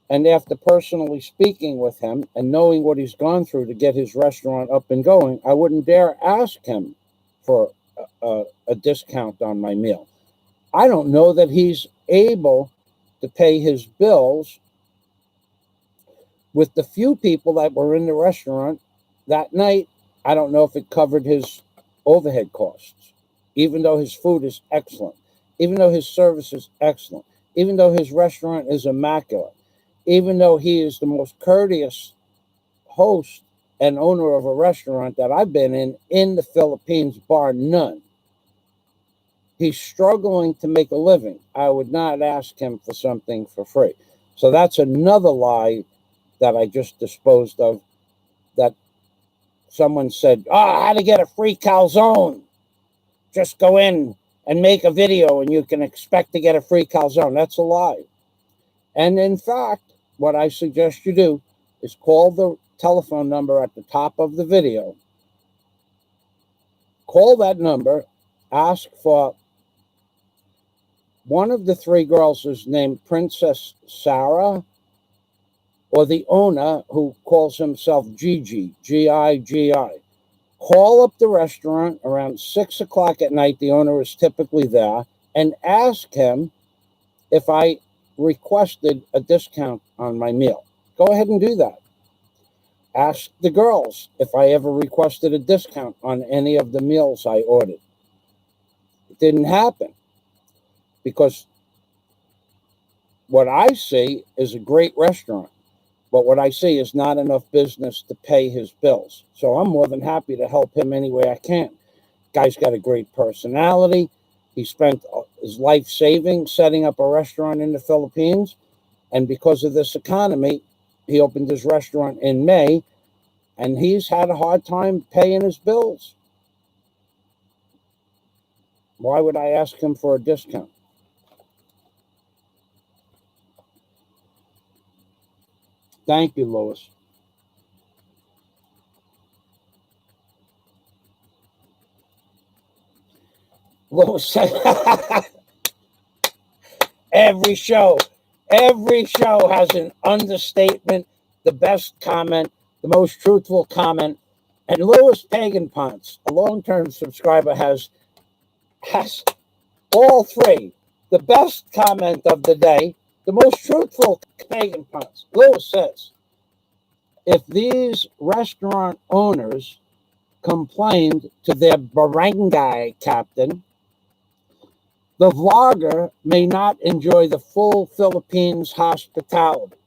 and after personally speaking with him and knowing what he's gone through to get his restaurant up and going, I wouldn't dare ask him for a discount on my meal. I don't know that he's able to pay his bills with the few people that were in the restaurant that night. I don't know if it covered his overhead costs, even though his food is excellent, even though his service is excellent, even though his restaurant is immaculate, even though he is the most courteous host and owner of a restaurant that I've been in the Philippines, bar none. He's struggling to make a living. I would not ask him for something for free. So that's another lie that I just disposed of, that someone said, how to get a free calzone. Just go in and make a video and you can expect to get a free calzone. That's a lie. And in fact, what I suggest you do is call the telephone number at the top of the video. Call that number, ask for one of the three girls is named Princess Sarah, or the owner who calls himself Gigi, G-I-G-I. Call up the restaurant around 6 o'clock at night. The owner is typically there, and ask him if I requested a discount on my meal. Go ahead and do that. Ask the girls if I ever requested a discount on any of the meals I ordered. It didn't happen, because what I see is a great restaurant, but what I see is not enough business to pay his bills. So I'm more than happy to help him any way I can. Guy's got a great personality. He spent his life saving, setting up a restaurant in the Philippines. And because of this economy, he opened his restaurant in May, and he's had a hard time paying his bills. Why would I ask him for a discount? Thank you, Louis. Louis said, every show has an understatement, the best comment, the most truthful comment. And Louis Pagan Ponce, a long-term subscriber, has all three. The best comment of the day, the most truthful. Pagan Ponce. Louis says, if these restaurant owners complained to their barangay captain, the vlogger may not enjoy the full Philippines hospitality.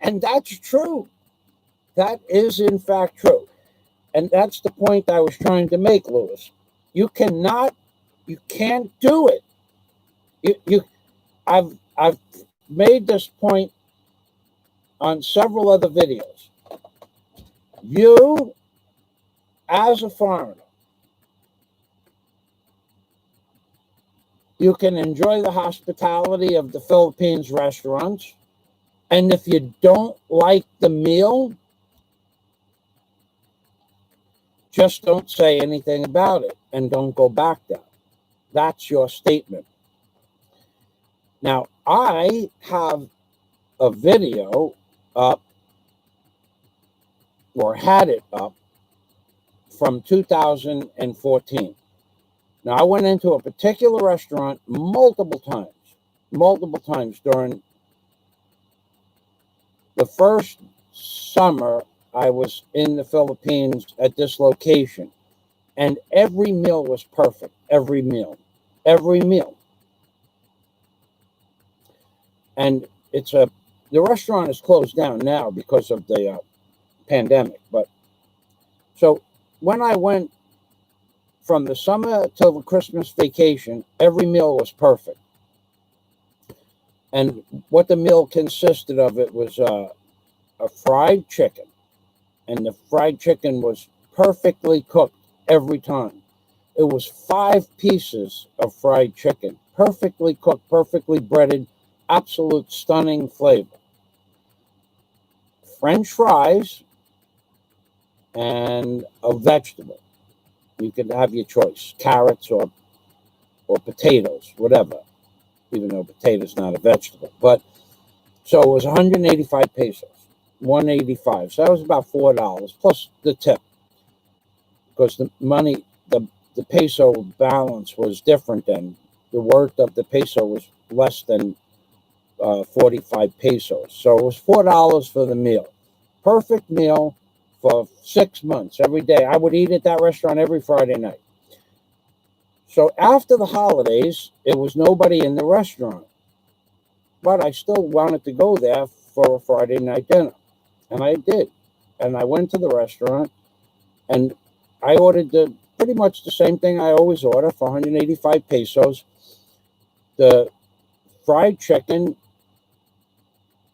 And that's true. That is, in fact, true. And that's the point I was trying to make, Louis. You can't do it. I've made this point on several other videos. You, as a foreigner, you can enjoy the hospitality of the Philippines restaurants. And if you don't like the meal, just don't say anything about it and don't go back there. That's your statement. Now, I have a video up, or had it up, from 2014. Now, I went into a particular restaurant multiple times during the first summer I was in the Philippines at this location. And every meal was perfect. Every meal. And the restaurant is closed down now because of the pandemic. But so when I went from the summer till the Christmas vacation, every meal was perfect. And what the meal consisted of, it was a fried chicken. And the fried chicken was perfectly cooked every time. It was 5 pieces of fried chicken, perfectly cooked, perfectly breaded, absolute stunning flavor. French fries and a vegetable. You could have your choice, carrots or potatoes, whatever, even though potato's not a vegetable. But so it was 185 pesos, 185. So that was about $4 plus the tip, because the money, the peso balance was different then. The worth of the peso was less than 45 pesos. So it was $4 for the meal. Perfect meal for 6 months, every day. I would eat at that restaurant every Friday night. So after the holidays, it was nobody in the restaurant. But I still wanted to go there for a Friday night dinner. And I did. And I went to the restaurant and I ordered pretty much the same thing I always order for 185 pesos. The fried chicken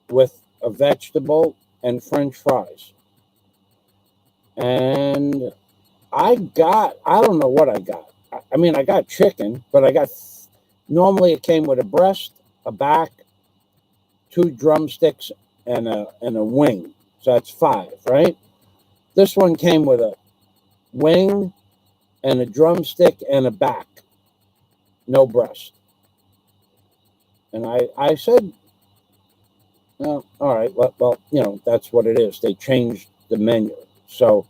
with a vegetable and French fries. And I don't know what I got. I mean, I got chicken, but normally it came with a breast, a back, 2 drumsticks, and a wing. So that's 5, right? This one came with a wing and a drumstick and a back, no breast. And I said, well, all right, well, that's what it is. They changed the menu. So,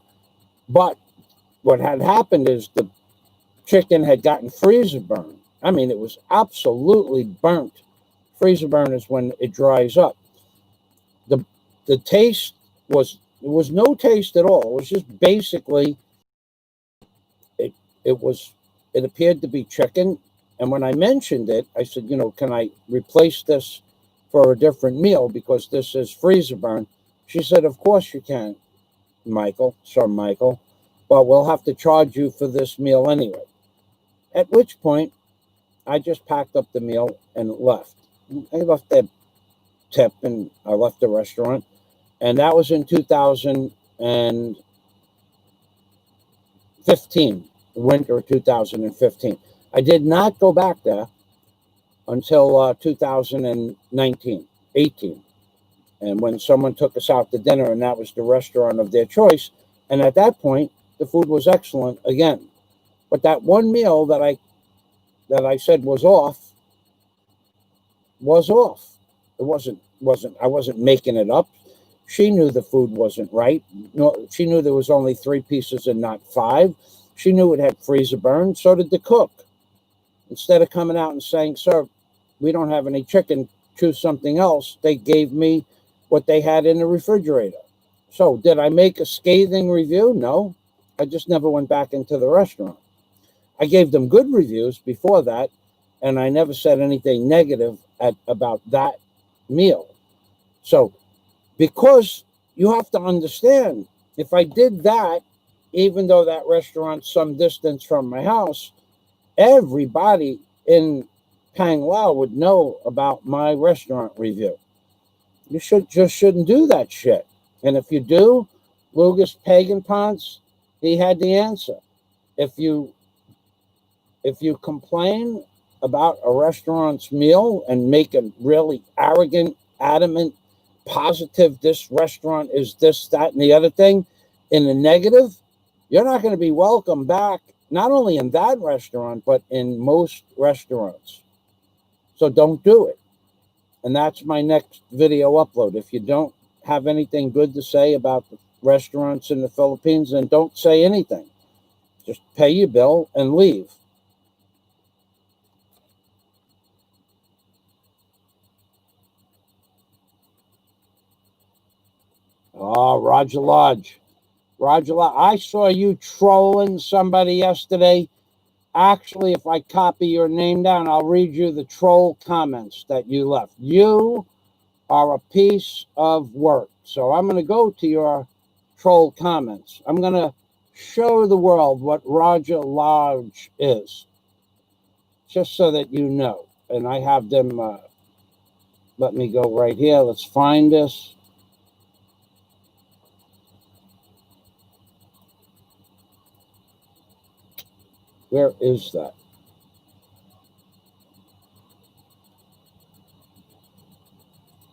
but what had happened is the chicken had gotten freezer burn. I mean, it was absolutely burnt. Freezer burn is when it dries up. The taste was no taste at all. It was just basically it appeared to be chicken. And when I mentioned it, I said, can I replace this for a different meal because this is freezer burn? She said, of course you can, Sir Michael, but we'll have to charge you for this meal anyway. At which point, I just packed up the meal and left. I left that tip and I left the restaurant. And that was in 2015, winter 2015. I did not go back there until 2019, 18. And when someone took us out to dinner, and that was the restaurant of their choice. And at that point, the food was excellent again. But that one meal that I said was off. It wasn't. I wasn't making it up. She knew the food wasn't right. No, she knew there was only 3 pieces and not 5. She knew it had freezer burn. So did the cook. Instead of coming out and saying, "Sir, we don't have any chicken, choose something else," they gave me what they had in the refrigerator. So did I make a scathing review? No. I just never went back into the restaurant. I gave them good reviews before that, and I never said anything negative about that meal. So, because you have to understand, if I did that, even though that restaurant's some distance from my house, everybody in Pang Lao would know about my restaurant review. You shouldn't do that shit. And if you do, Lucas Pagan Ponce, he had the answer. If you complain about a restaurant's meal and make a really arrogant, adamant, positive, this restaurant is this, that, and the other thing, in the negative, you're not going to be welcome back, not only in that restaurant, but in most restaurants. So don't do it. And that's my next video upload. If you don't have anything good to say about the restaurants in the Philippines, then don't say anything. Just pay your bill and leave. Oh, Roger Lodge. Roger Lodge, I saw you trolling somebody yesterday. Actually, if I copy your name down, I'll read you the troll comments that you left. You are a piece of work. So I'm going to go to your troll comments. I'm going to show the world what Roger Lodge is, just so that you know. And I have them, let me go right here. Let's find this. Where is that?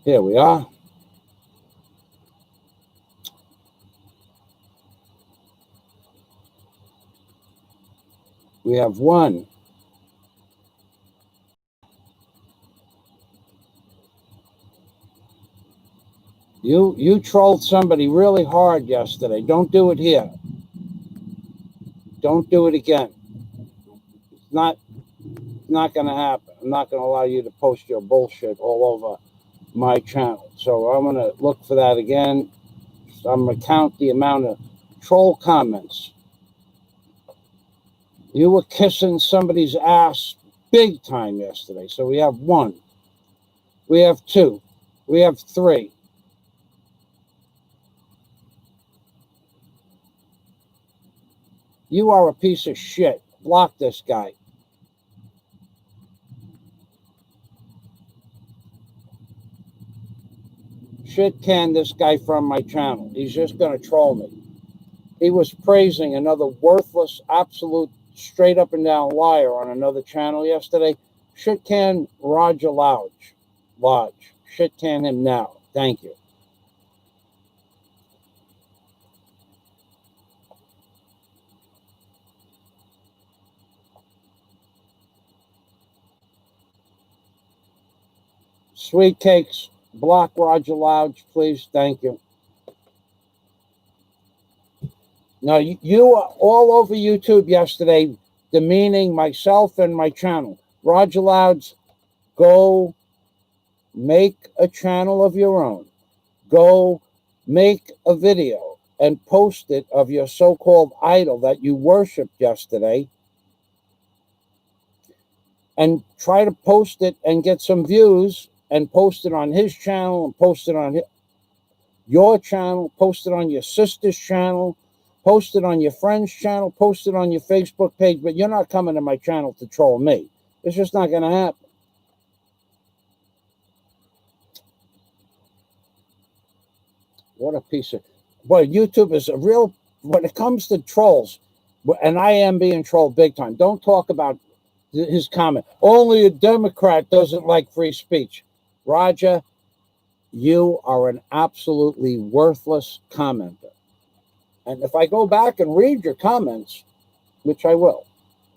Here we are. We have one. You trolled somebody really hard yesterday. Don't do it here. Don't do it again. It's not going to happen. I'm not going to allow you to post your bullshit all over my channel. So I'm going to look for that again. So I'm going to count the amount of troll comments. You were kissing somebody's ass big time yesterday. So we have one. We have two. We have three. You are a piece of shit. Block this guy. Shit can this guy from my channel. He's just going to troll me. He was praising another worthless, absolute, straight up and down liar on another channel yesterday. Shit can Roger Lodge. Shit can him now. Thank you. Sweet Cakes, block Roger Lodge, please. Thank you. Now, you were all over YouTube yesterday demeaning myself and my channel. Roger Lodge, go make a channel of your own. Go make a video and post it of your so-called idol that you worshipped yesterday, and try to post it and get some views and post it on his channel and post it on your channel, post it on your sister's channel, post it on your friend's channel, post it on your Facebook page. But you're not coming to my channel to troll me. It's just not going to happen. What a piece of... Boy, YouTube is a real... When it comes to trolls, and I am being trolled big time, don't talk about his comment. Only a Democrat doesn't like free speech. Roger, you are an absolutely worthless commenter. And if I go back and read your comments, which I will.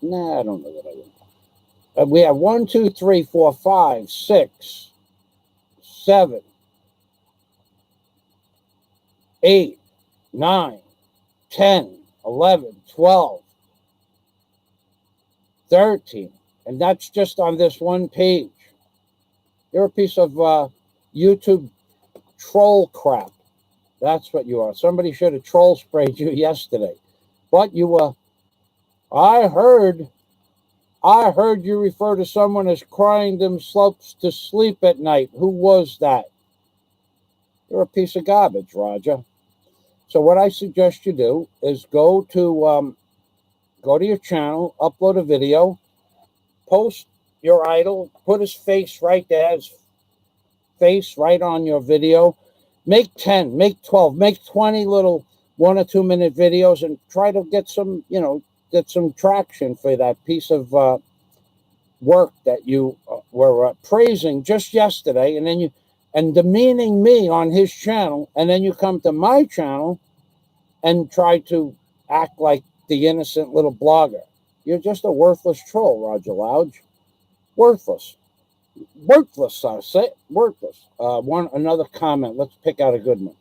Nah, I don't know that I will. We have 1, 2, 3, 4, 5, 6, 7, 8, 9, 10, 11, 12, 13. And that's just on this one page. You're a piece of YouTube troll crap. That's what you are. Somebody should have troll sprayed you yesterday. But you were... I heard you refer to someone as crying themselves to sleep at night. Who was that? You're a piece of garbage, Roger. So what I suggest you do is go to your channel, upload a video, post your idol, put his face right there, his face right on your video. Make 10, make 12, make 20 little 1 or 2 minute videos and try to get some, get some traction for that piece of work that you were praising just yesterday, and demeaning me on his channel, and then you come to my channel and try to act like the innocent little blogger. You're just a worthless troll, Roger Lodge. Worthless. Worthless, I say. Worthless. Another comment. Let's pick out a good one.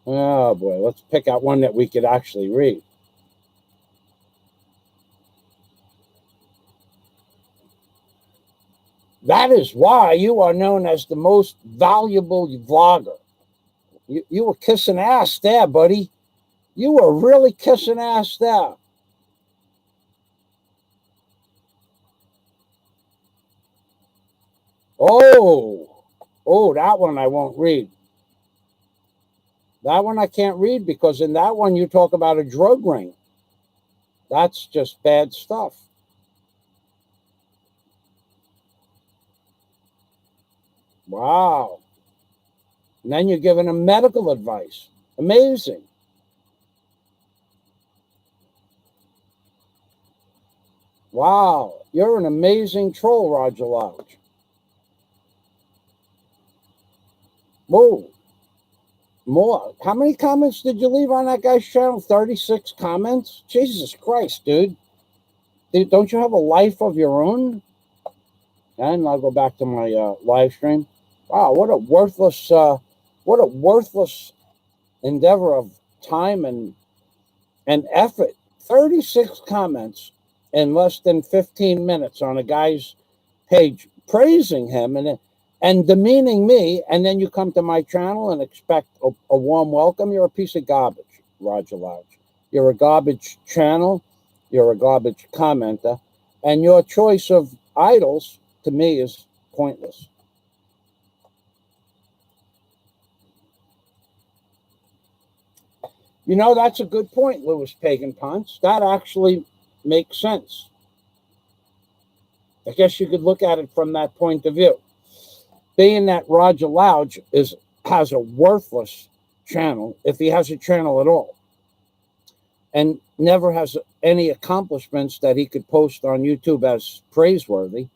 Oh boy, let's pick out one that we could actually read. That is why you are known as the most valuable vlogger. You were kissing ass there, buddy. You were really kissing ass there. Oh, that one I won't read. That one I can't read because in that one you talk about a drug ring. That's just bad stuff. Wow. And then you're giving them medical advice. Amazing. Wow. You're an amazing troll, Roger Lodge. Whoa, more. How many comments did you leave on that guy's channel? 36 comments? Jesus Christ, dude. Don't you have a life of your own? And I'll go back to my live stream. Wow, what a worthless endeavor of time and effort. 36 comments in less than 15 minutes on a guy's page praising him and demeaning me, and then you come to my channel and expect a warm welcome. You're a piece of garbage, Roger Lodge. You're a garbage channel. You're a garbage commenter. And your choice of idols, to me, is pointless. You know, that's a good point, Louis Pagan Ponce. That actually makes sense. I guess you could look at it from that point of view. Being that Roger Lodge has a worthless channel, if he has a channel at all, and never has any accomplishments that he could post on YouTube as praiseworthy,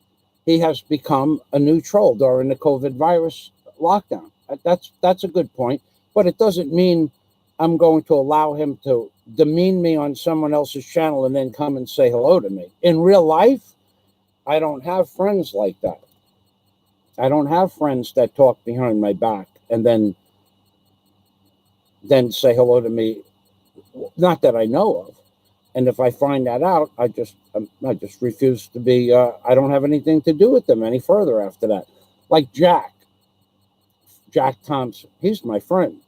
he has become a new troll during the COVID virus lockdown. That's a good point, but it doesn't mean I'm going to allow him to demean me on someone else's channel and then come and say hello to me. In real life, I don't have friends like that. I don't have friends that talk behind my back and then say hello to me. Not that I know of. And if I find that out, I just refuse to be, I don't have anything to do with them any further after that. Like Jack Thompson, he's my friend.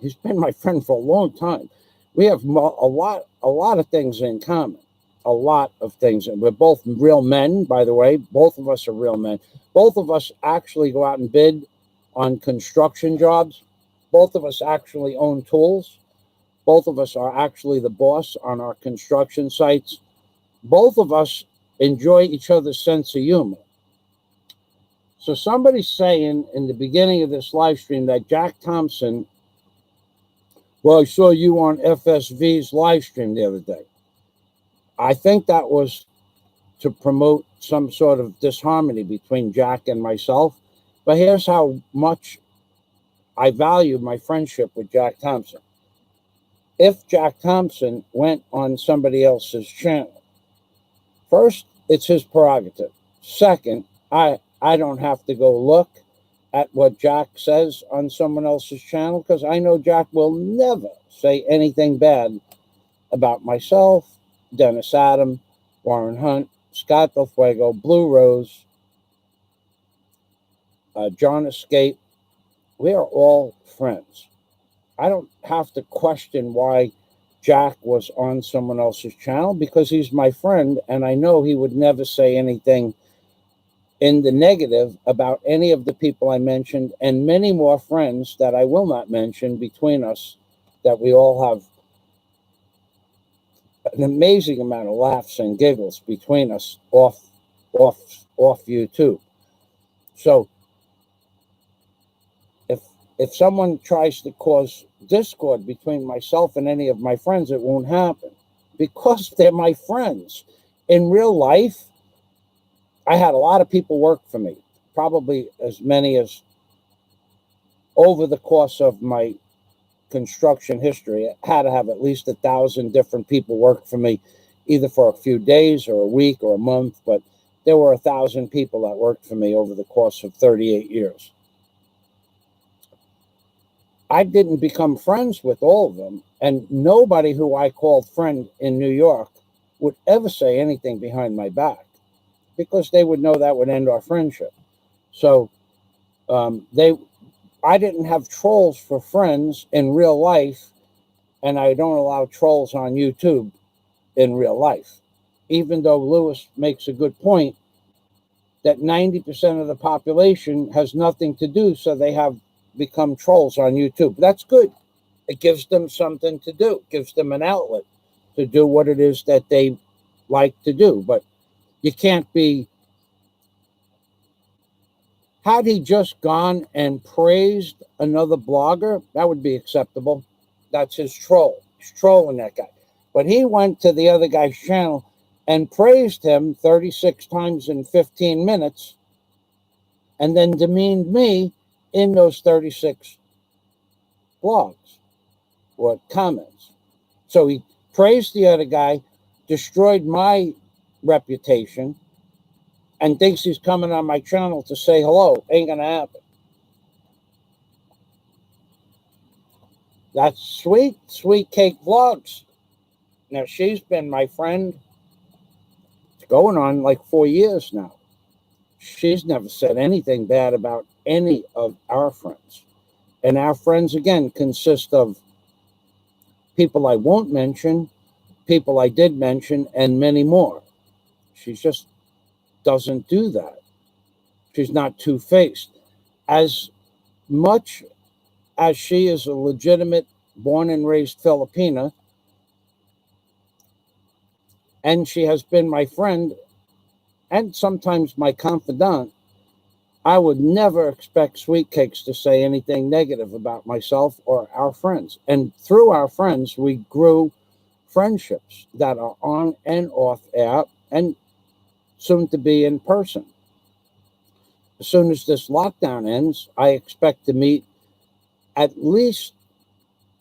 He's been my friend for a long time. We have a lot of things in common. A lot of things. And we're both real men, by the way. Both of us are real men. Both of us actually go out and bid on construction jobs. Both of us actually own tools. Both of us are actually the boss on our construction sites. Both of us enjoy each other's sense of humor. So somebody's saying in the beginning of this live stream that Jack Thompson, well, I saw you on FSV's live stream the other day. I think that was to promote some sort of disharmony between Jack and myself. But here's how much I value my friendship with Jack Thompson. If Jack Thompson went on somebody else's channel, first, it's his prerogative. Second, I don't have to go look at what Jack says on someone else's channel because I know Jack will never say anything bad about myself, Dennis Adam, Warren Hunt, Scott Del Fuego, Blue Rose, John Escape. We are all friends. I don't have to question why Jack was on someone else's channel because he's my friend and I know he would never say anything in the negative about any of the people I mentioned and many more friends that I will not mention between us that we all have an amazing amount of laughs and giggles between us off YouTube. So if someone tries to cause discord between myself and any of my friends, it won't happen because they're my friends. In real life, I had a lot of people work for me, probably as many as over the course of my construction history. I had to have at least 1,000 different people work for me, either for a few days or a week or a month, but there were 1,000 people that worked for me over the course of 38 years. I didn't become friends with all of them, and nobody who I called friend in New York would ever say anything behind my back because they would know that would end our friendship. So I didn't have trolls for friends in real life, and I don't allow trolls on YouTube in real life, even though Lewis makes a good point that 90% of the population has nothing to do, so they have become trolls on YouTube. That's good. It gives them something to do. It gives them an outlet to do what it is that they like to do. But you can't be... Had he just gone and praised another blogger, that would be acceptable. That's his troll. He's trolling that guy. But he went to the other guy's channel and praised him 36 times in 15 minutes and then demeaned me in those 36 blogs or comments. So he praised the other guy, destroyed my reputation, and thinks he's coming on my channel to say hello. Ain't gonna happen. That's Sweet Cake Vlogs. Now, she's been my friend. It's going on like 4 years now. She's never said anything bad about any of our friends. And our friends, again, consist of people I won't mention, people I did mention, and many more. She just doesn't do that. She's not two-faced. As much as she is a legitimate, born and raised Filipina, and she has been my friend and sometimes my confidant, I would never expect Sweet Cakes to say anything negative about myself or our friends. And through our friends, we grew friendships that are on and off air and soon to be in person. As soon as this lockdown ends, I expect to meet at least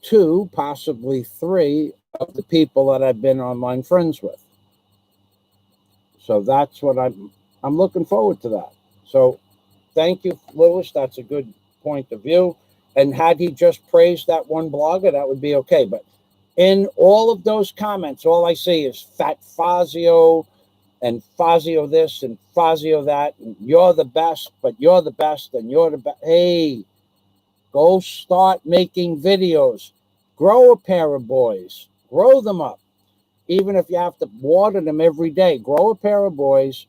2, possibly 3 of the people that I've been online friends with. So that's what I'm looking forward to that. So thank you, Lewis. That's a good point of view. And had he just praised that one blogger, that would be okay. But in all of those comments, all I see is Fat Fazio and Fazio this and Fazio that. And you're the best, but you're the best, and you're the best. Hey, go start making videos. Grow a pair of boys. Grow them up. Even if you have to water them every day, grow a pair of boys,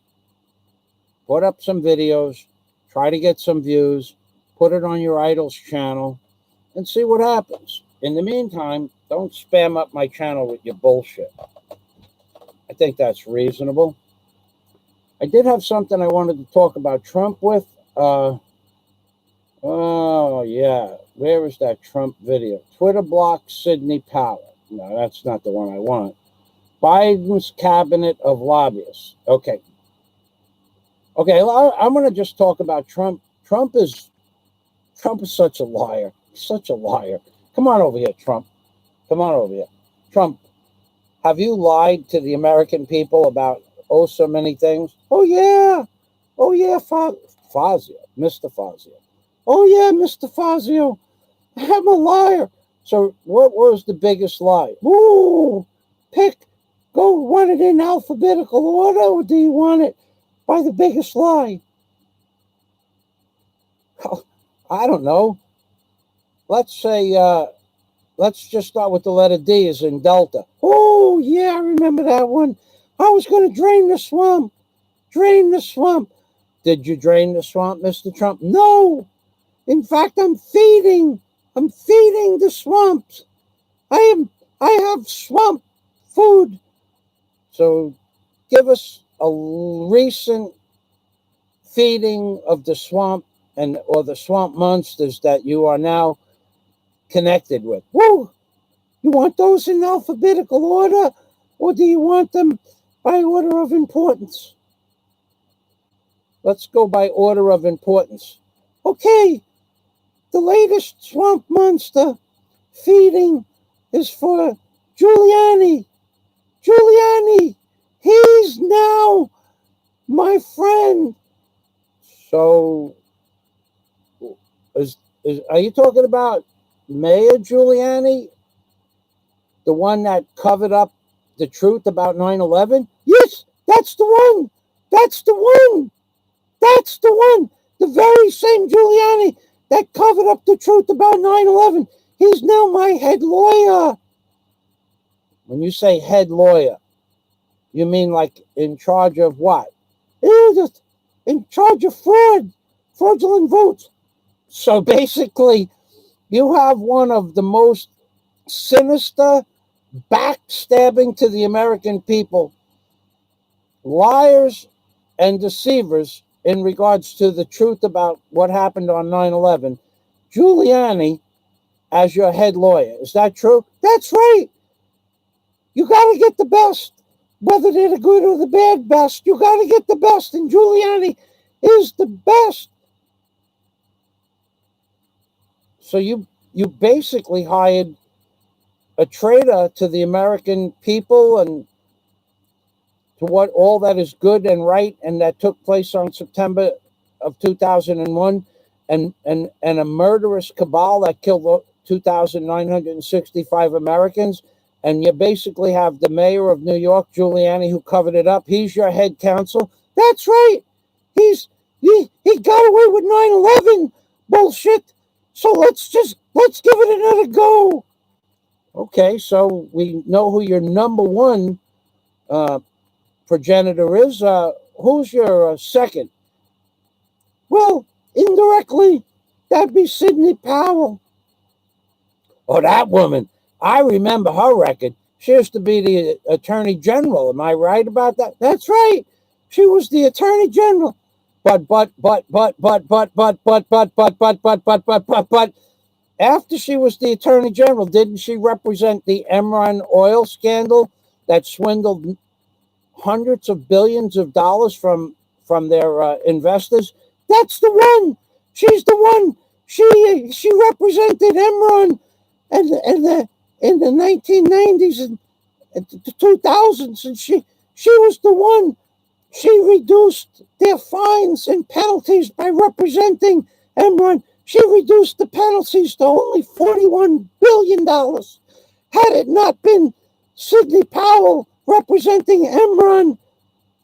put up some videos, try to get some views, put it on your idol's channel, and see what happens. In the meantime, don't spam up my channel with your bullshit. I think that's reasonable. I did have something I wanted to talk about Trump with. Oh, yeah. Where is that Trump video? Twitter block Sidney Powell. No, that's not the one I want. Biden's cabinet of lobbyists. Okay. Okay, I'm going to just talk about Trump. Trump is such a liar. Such a liar. Come on over here, Trump. Come on over here. Trump, have you lied to the American people about so many things? Oh, yeah. Oh, yeah, Fazio. Mr. Fazio. Oh, yeah, Mr. Fazio. I'm a liar. So what was the biggest lie? Ooh, go want it in alphabetical order, or do you want it by the biggest lie? I don't know. Let's say, let's just start with the letter D as in Delta. Oh, yeah, I remember that one. I was going to drain the swamp. Drain the swamp. Did you drain the swamp, Mr. Trump? No. In fact, I'm feeding the swamps. I have swamp food. So give us a recent feeding of the swamp or the swamp monsters that you are now connected with. Woo! You want those in alphabetical order, or do you want them by order of importance? Let's go by order of importance. Okay, the latest swamp monster feeding is for Giuliani. Giuliani, he's now my friend. So, are you talking about Mayor Giuliani, the one that covered up the truth about 9/11? Yes, that's the one. That's the one. That's the one. The very same Giuliani that covered up the truth about 9/11. He's now my head lawyer. When you say head lawyer, you mean like in charge of what? Just in charge of fraudulent votes. So basically, you have one of the most sinister, backstabbing to the American people, liars and deceivers in regards to the truth about what happened on 9/11, Giuliani as your head lawyer. Is that true? That's right. You got to get the best. Whether they're the good or the bad best, you got to get the best. And Giuliani is the best. So you basically hired a traitor to the American people and to what all that is good and right, and that took place on September of 2001, and a murderous cabal that killed 2,965 Americans. And you basically have the mayor of New York, Giuliani, who covered it up. He's your head counsel. That's right. He got away with 9/11 bullshit. So let's give it another go. Okay, so we know who your number one progenitor is. Who's your second? Well, indirectly, that'd be Sidney Powell. Oh, that woman. I remember her record. She used to be the Attorney General. Am I right about that? That's right. She was the Attorney General. But after she was the Attorney General, didn't she represent the Enron oil scandal that swindled hundreds of billions of dollars from their investors? That's the one. She's the one. She represented Enron and in the 1990s and the 2000s, and she was the one. She reduced their fines and penalties by representing Enron. She reduced the penalties to only $41 billion. Had it not been Sidney Powell representing Enron,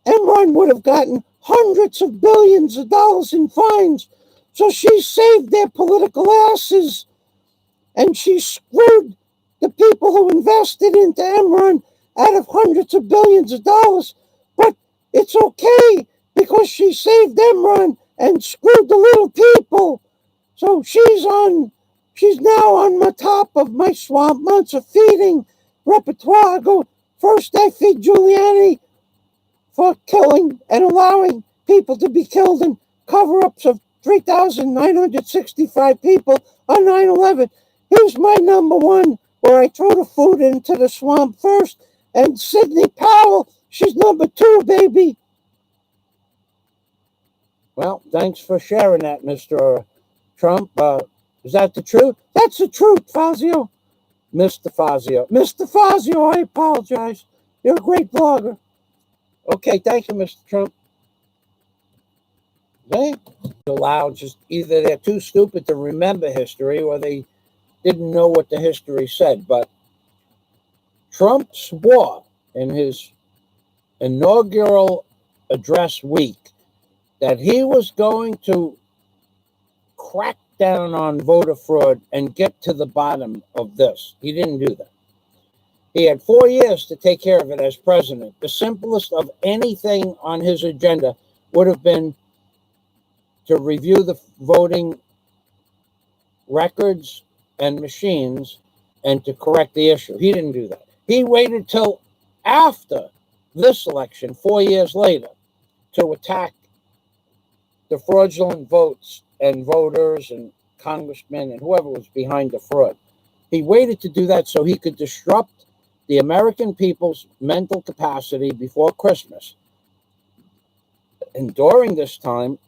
Enron would have gotten hundreds of billions of dollars in fines. So she saved their political asses, and she screwed the people who invested into Enron out of hundreds of billions of dollars. But it's okay because she saved Enron and screwed the little people. So she's now on the top of my swamp monster feeding repertoire. I go, first I feed Giuliani for killing and allowing people to be killed in cover-ups of 3,965 people on 9/11. Here's my number one, where I throw the food into the swamp first. And Sidney Powell, she's number two, baby. Well, thanks for sharing that, Mr. Trump. Is that the truth? That's the truth, Fazio. Mr. Fazio. Mr. Fazio, I apologize. You're a great blogger. Okay, thank you, Mr. Trump. They allowed, just either they're too stupid to remember history or they didn't know what the history said. But Trump swore in his inaugural address week that he was going to crack down on voter fraud and get to the bottom of this. He didn't do that. He had 4 years to take care of it as president. The simplest of anything on his agenda would have been to review the voting records and machines and to correct the issue. He didn't do that. He waited till after this election, 4 years later, to attack the fraudulent votes and voters and congressmen and whoever was behind the fraud. He waited to do that so he could disrupt the American people's mental capacity before Christmas. And during this time,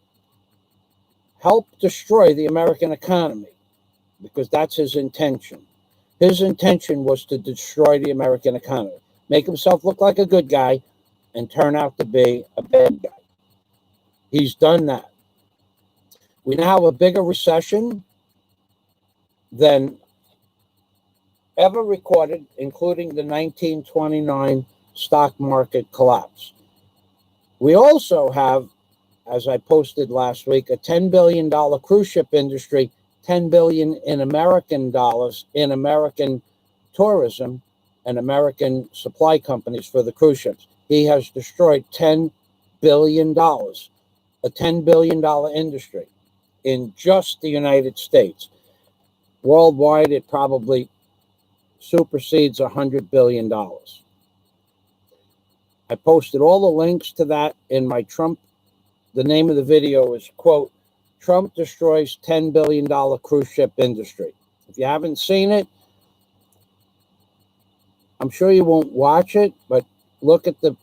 help destroy the American economy, because that's his intention. His intention was to destroy the American economy, make himself look like a good guy, and turn out to be a bad guy. He's done that. We now have a bigger recession than ever recorded, including the 1929 stock market collapse. We also have, as I posted last week, a $10 billion cruise ship industry, $10 billion in American dollars in American tourism and American supply companies for the cruise ships. He has destroyed $10 billion, a $10 billion industry in just the United States. Worldwide, it probably supersedes $100 billion. I posted all the links to that in my Trump. The name of the video is, quote, Trump destroys $10 billion cruise ship industry. If you haven't seen it, I'm sure you won't watch it, but look at the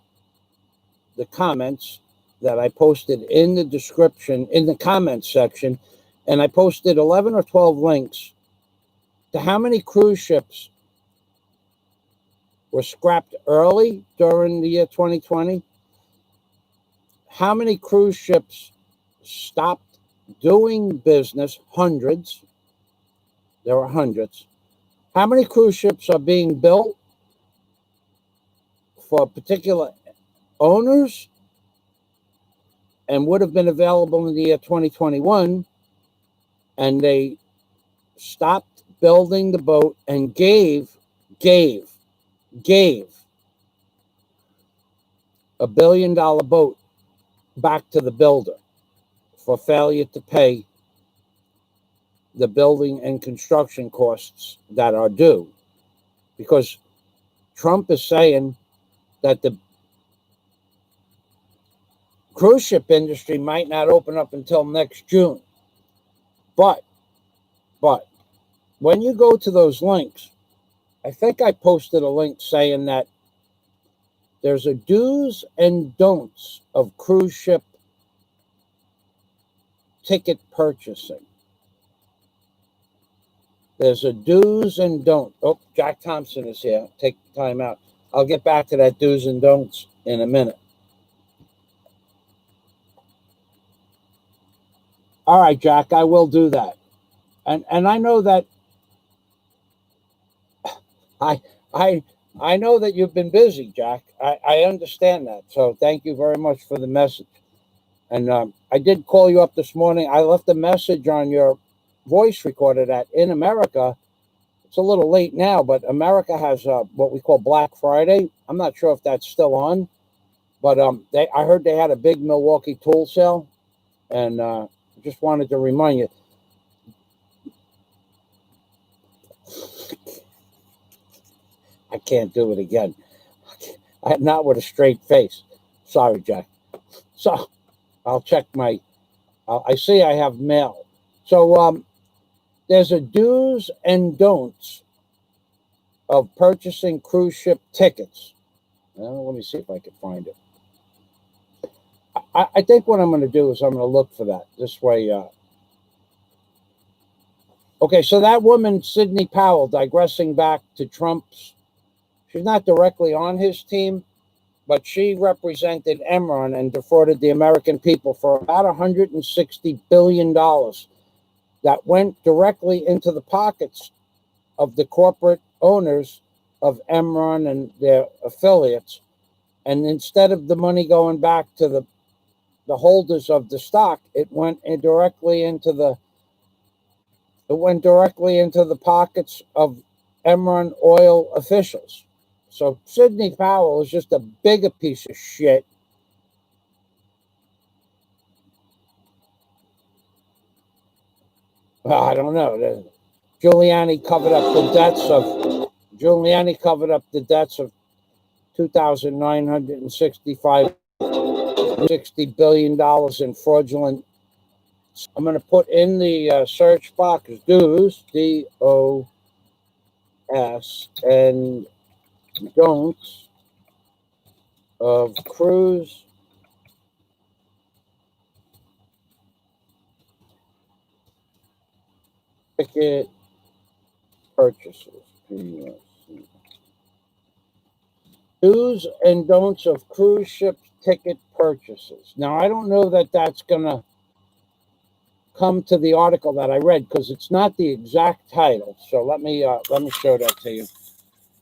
comments that I posted in the description, in the comments section, and I posted 11 or 12 links how many cruise ships were scrapped early during the year 2020? How many cruise ships stopped doing business? Hundreds. There were hundreds. How many cruise ships are being built for particular owners and would have been available in the year 2021, and they stopped building the boat and gave $1 billion boat back to the builder for failure to pay the building and construction costs that are due? Because Trump is saying that the cruise ship industry might not open up until next June. But when you go to those links, I think I posted a link saying that there's a do's and don'ts of cruise ship ticket purchasing. There's a do's and don'ts. Oh, Jack Thompson is here. Take time out. I'll get back to that do's and don'ts in a minute. All right, Jack, I will do that. And I know that I know that you've been busy, Jack. I understand that. So thank you very much for the message. And I did call you up this morning. I left a message on your voice recorder that in America, it's a little late now, but America has what we call Black Friday. I'm not sure if that's still on, but I heard they had a big Milwaukee tool sale, and just wanted to remind you. I can't do it again. Not with a straight face. Sorry, Jack. So I'll check my. I see I have mail. So there's a do's and don'ts of purchasing cruise ship tickets. Let me see if I can find it. I think what I'm going to do is I'm going to look for that. This way. Okay, so that woman, Sidney Powell, digressing back to Trump's, she's not directly on his team, but she represented Enron and defrauded the American people for about $160 billion that went directly into the pockets of the corporate owners of Enron and their affiliates. And instead of the money going back to the holders of the stock, it went directly into the pockets of Enron oil officials. So Sidney Powell is just a bigger piece of shit. Well, I don't know. Giuliani covered up the debts of $2,960 billion in fraudulent. I'm going to put in the search box do's, D-O-S, and don'ts of cruise ticket purchases. Do's and don'ts of cruise ship ticket purchases. Now, I don't know that that's going to come to the article that I read because it's not the exact title. So let me show that to you.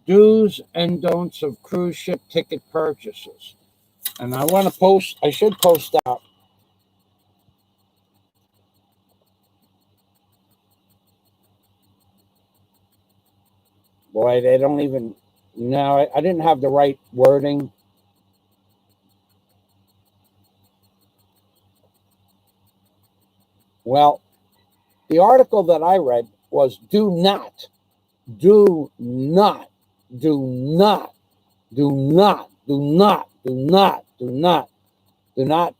Do's and don'ts of cruise ship ticket purchases. And I should post out. Boy, they don't even, no, I didn't have the right wording. Well, the article that I read was do not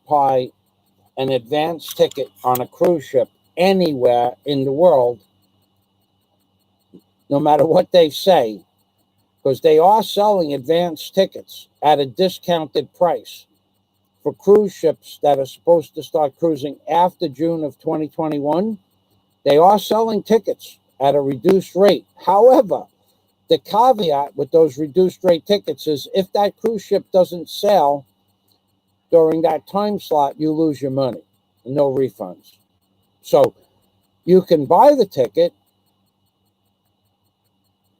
buy an advance ticket on a cruise ship anywhere in the world, no matter what they say, because they are selling advance tickets at a discounted price for cruise ships that are supposed to start cruising after June of 2021. They are selling tickets at a reduced rate. However, the caveat with those reduced rate tickets is if that cruise ship doesn't sail during that time slot, you lose your money. No refunds. So you can buy the ticket,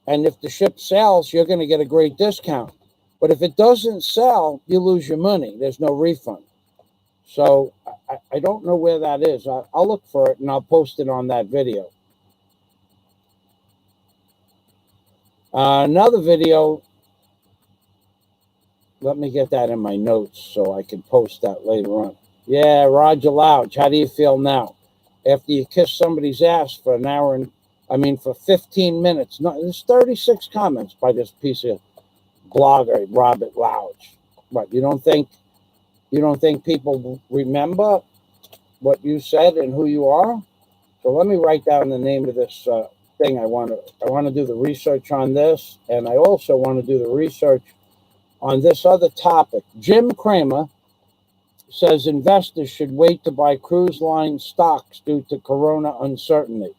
and if the ship sails, you're going to get a great discount. But if it doesn't sell, you lose your money. There's no refund. So I don't know where that is. I'll look for it, and I'll post it on that video. Another video, let me get that in my notes so I can post that later on. Yeah, Roger Louch, how do you feel now? After you kiss somebody's ass for an hour and, for 15 minutes. No, there's 36 comments by this piece of blogger, Robert Louch. What, you don't think people remember what you said and who you are? So let me write down the name of this thing. I want to do the research on this, and I also want to do the research on this other topic. Jim Cramer says investors should wait to buy cruise line stocks due to corona uncertainty.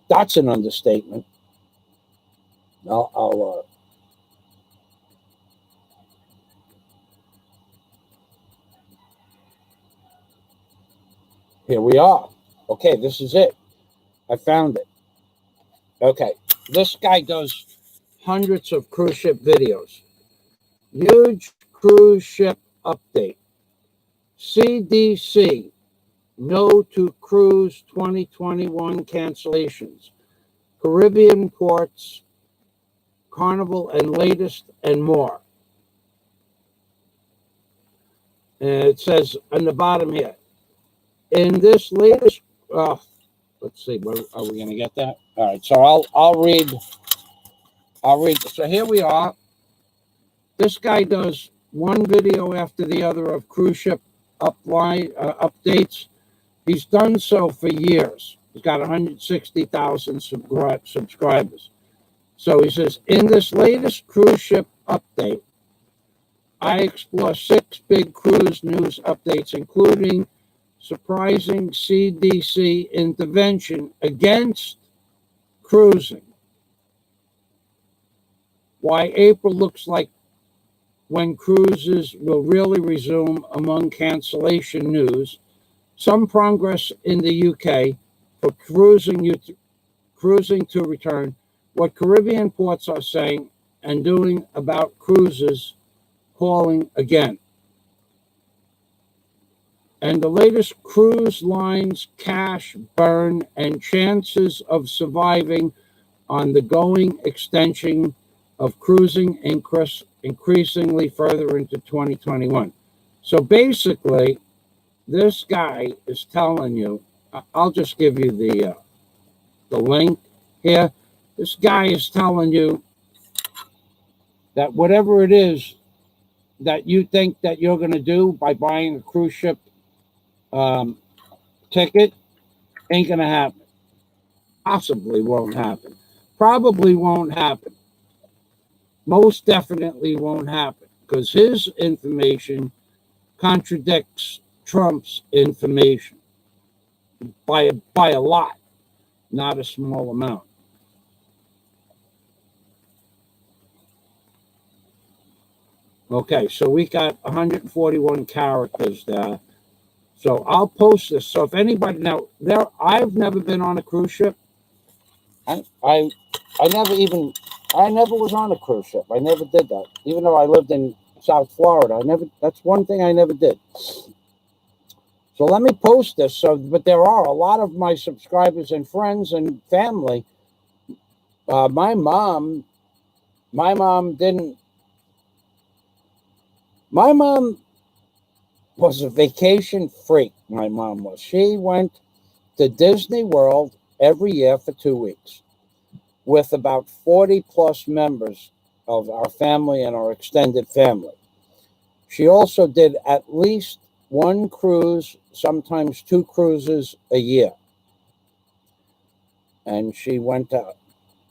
That's an understatement. Here we are. Okay, this is it. I found it. Okay, this guy does hundreds of cruise ship videos. Huge cruise ship update. CDC, no to cruise 2021 cancellations. Caribbean ports, Carnival, and latest and more. And it says on the bottom here, in this latest, let's see, are we going to get that? All right, so I'll read. So here we are. This guy does one video after the other of cruise ship updates. He's done so for years. He's got 160,000 subscribers. So he says, in this latest cruise ship update, I explore 6 big cruise news updates, including surprising CDC intervention against cruising, why April looks like when cruises will really resume among cancellation news, some progress in the UK for cruising to return, what Caribbean ports are saying and doing about cruises calling again, and the latest cruise lines cash burn and chances of surviving on the going extension of cruising increasingly further into 2021. So basically, this guy is telling you, I'll just give you the link here. This guy is telling you that whatever it is that you think that you're going to do by buying a cruise ship ticket ain't going to happen. Possibly won't happen. Probably won't happen. Most definitely won't happen because his information contradicts Trump's information by a lot, not a small amount. Okay, so we got 141 characters there. So I'll post this. So if anybody now I've never been on a cruise ship. I never was on a cruise ship. I never did that. Even though I lived in South Florida, that's one thing I never did. So let me post this. But there are a lot of my subscribers and friends and family. My mom was a vacation freak. My mom was. She went to Disney World every year for 2 weeks with about 40 plus members of our family and our extended family. She also did at least one cruise, sometimes 2 cruises a year. And she went to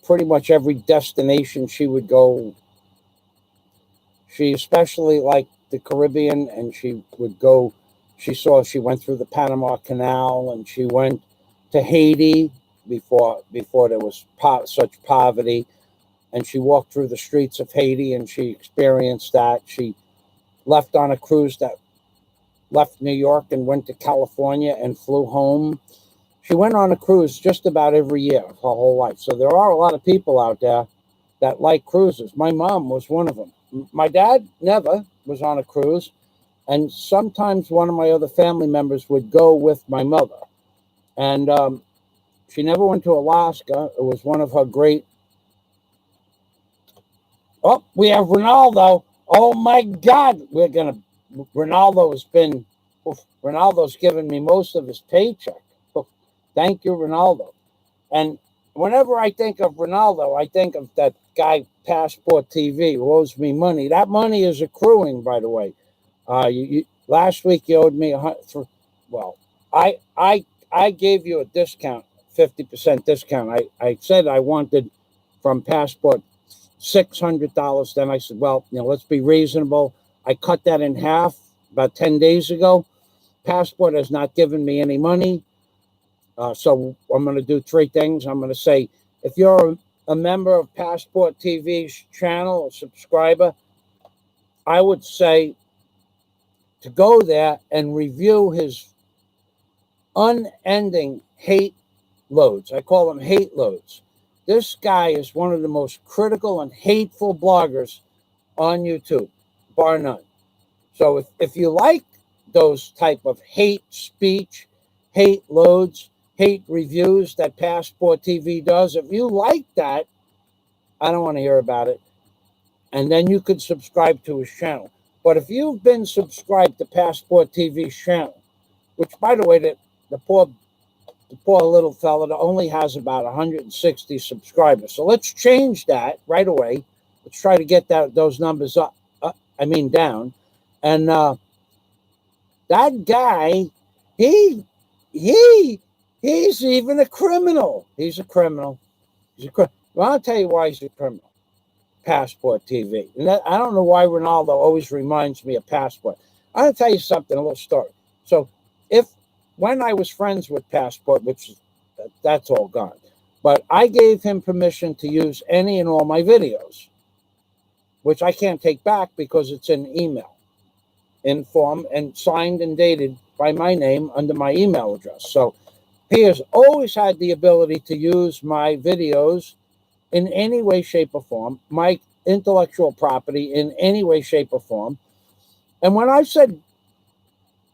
pretty much every destination she would go. She especially liked the Caribbean, and she would go. She went through the Panama Canal, and she went to Haiti. before there was such poverty. And she walked through the streets of Haiti, and she experienced that. She left on a cruise that left New York and went to California and flew home. She went on a cruise just about every year her whole life. So there are a lot of people out there that like cruises. My mom was one of them. My dad never was on a cruise. And sometimes one of my other family members would go with my mother. And she never went to Alaska. It was one of her great... Oh, we have Ronaldo. Oh, my God. Ronaldo's given me most of his paycheck. Thank you, Ronaldo. And whenever I think of Ronaldo, I think of that guy, Passport TV, who owes me money. That money is accruing, by the way. Last week you owed me I gave you a discount, 50% discount. I said I wanted from Passport $600. Then I said, well, let's be reasonable. I cut that in half about 10 days ago. Passport has not given me any money. So I'm going to do three things. I'm going to say, if you're a member of Passport TV's channel, a subscriber, I would say to go there and review his unending hate loads. I call them hate loads. This guy is one of the most critical and hateful bloggers on YouTube, bar none. So if you like those type of hate speech, hate loads, hate reviews that Passport TV does, if you like that, I don't want to hear about it. And then you could subscribe to his channel. But if you've been subscribed to Passport TV's channel, which, by the way, the poor little fella only has about 160 subscribers. So let's change that right away. Let's try to get those numbers down. And that guy, he's even a criminal. He's a criminal. Well, I'll tell you why he's a criminal. Passport TV. And I don't know why Ronaldo always reminds me of Passport. I'll tell you something, a little story. So when I was friends with Passport, that's all gone, but I gave him permission to use any and all my videos, which I can't take back because it's in email, in form and signed and dated by my name under my email address. So he has always had the ability to use my videos in any way, shape, or form, my intellectual property in any way, shape, or form. And when I said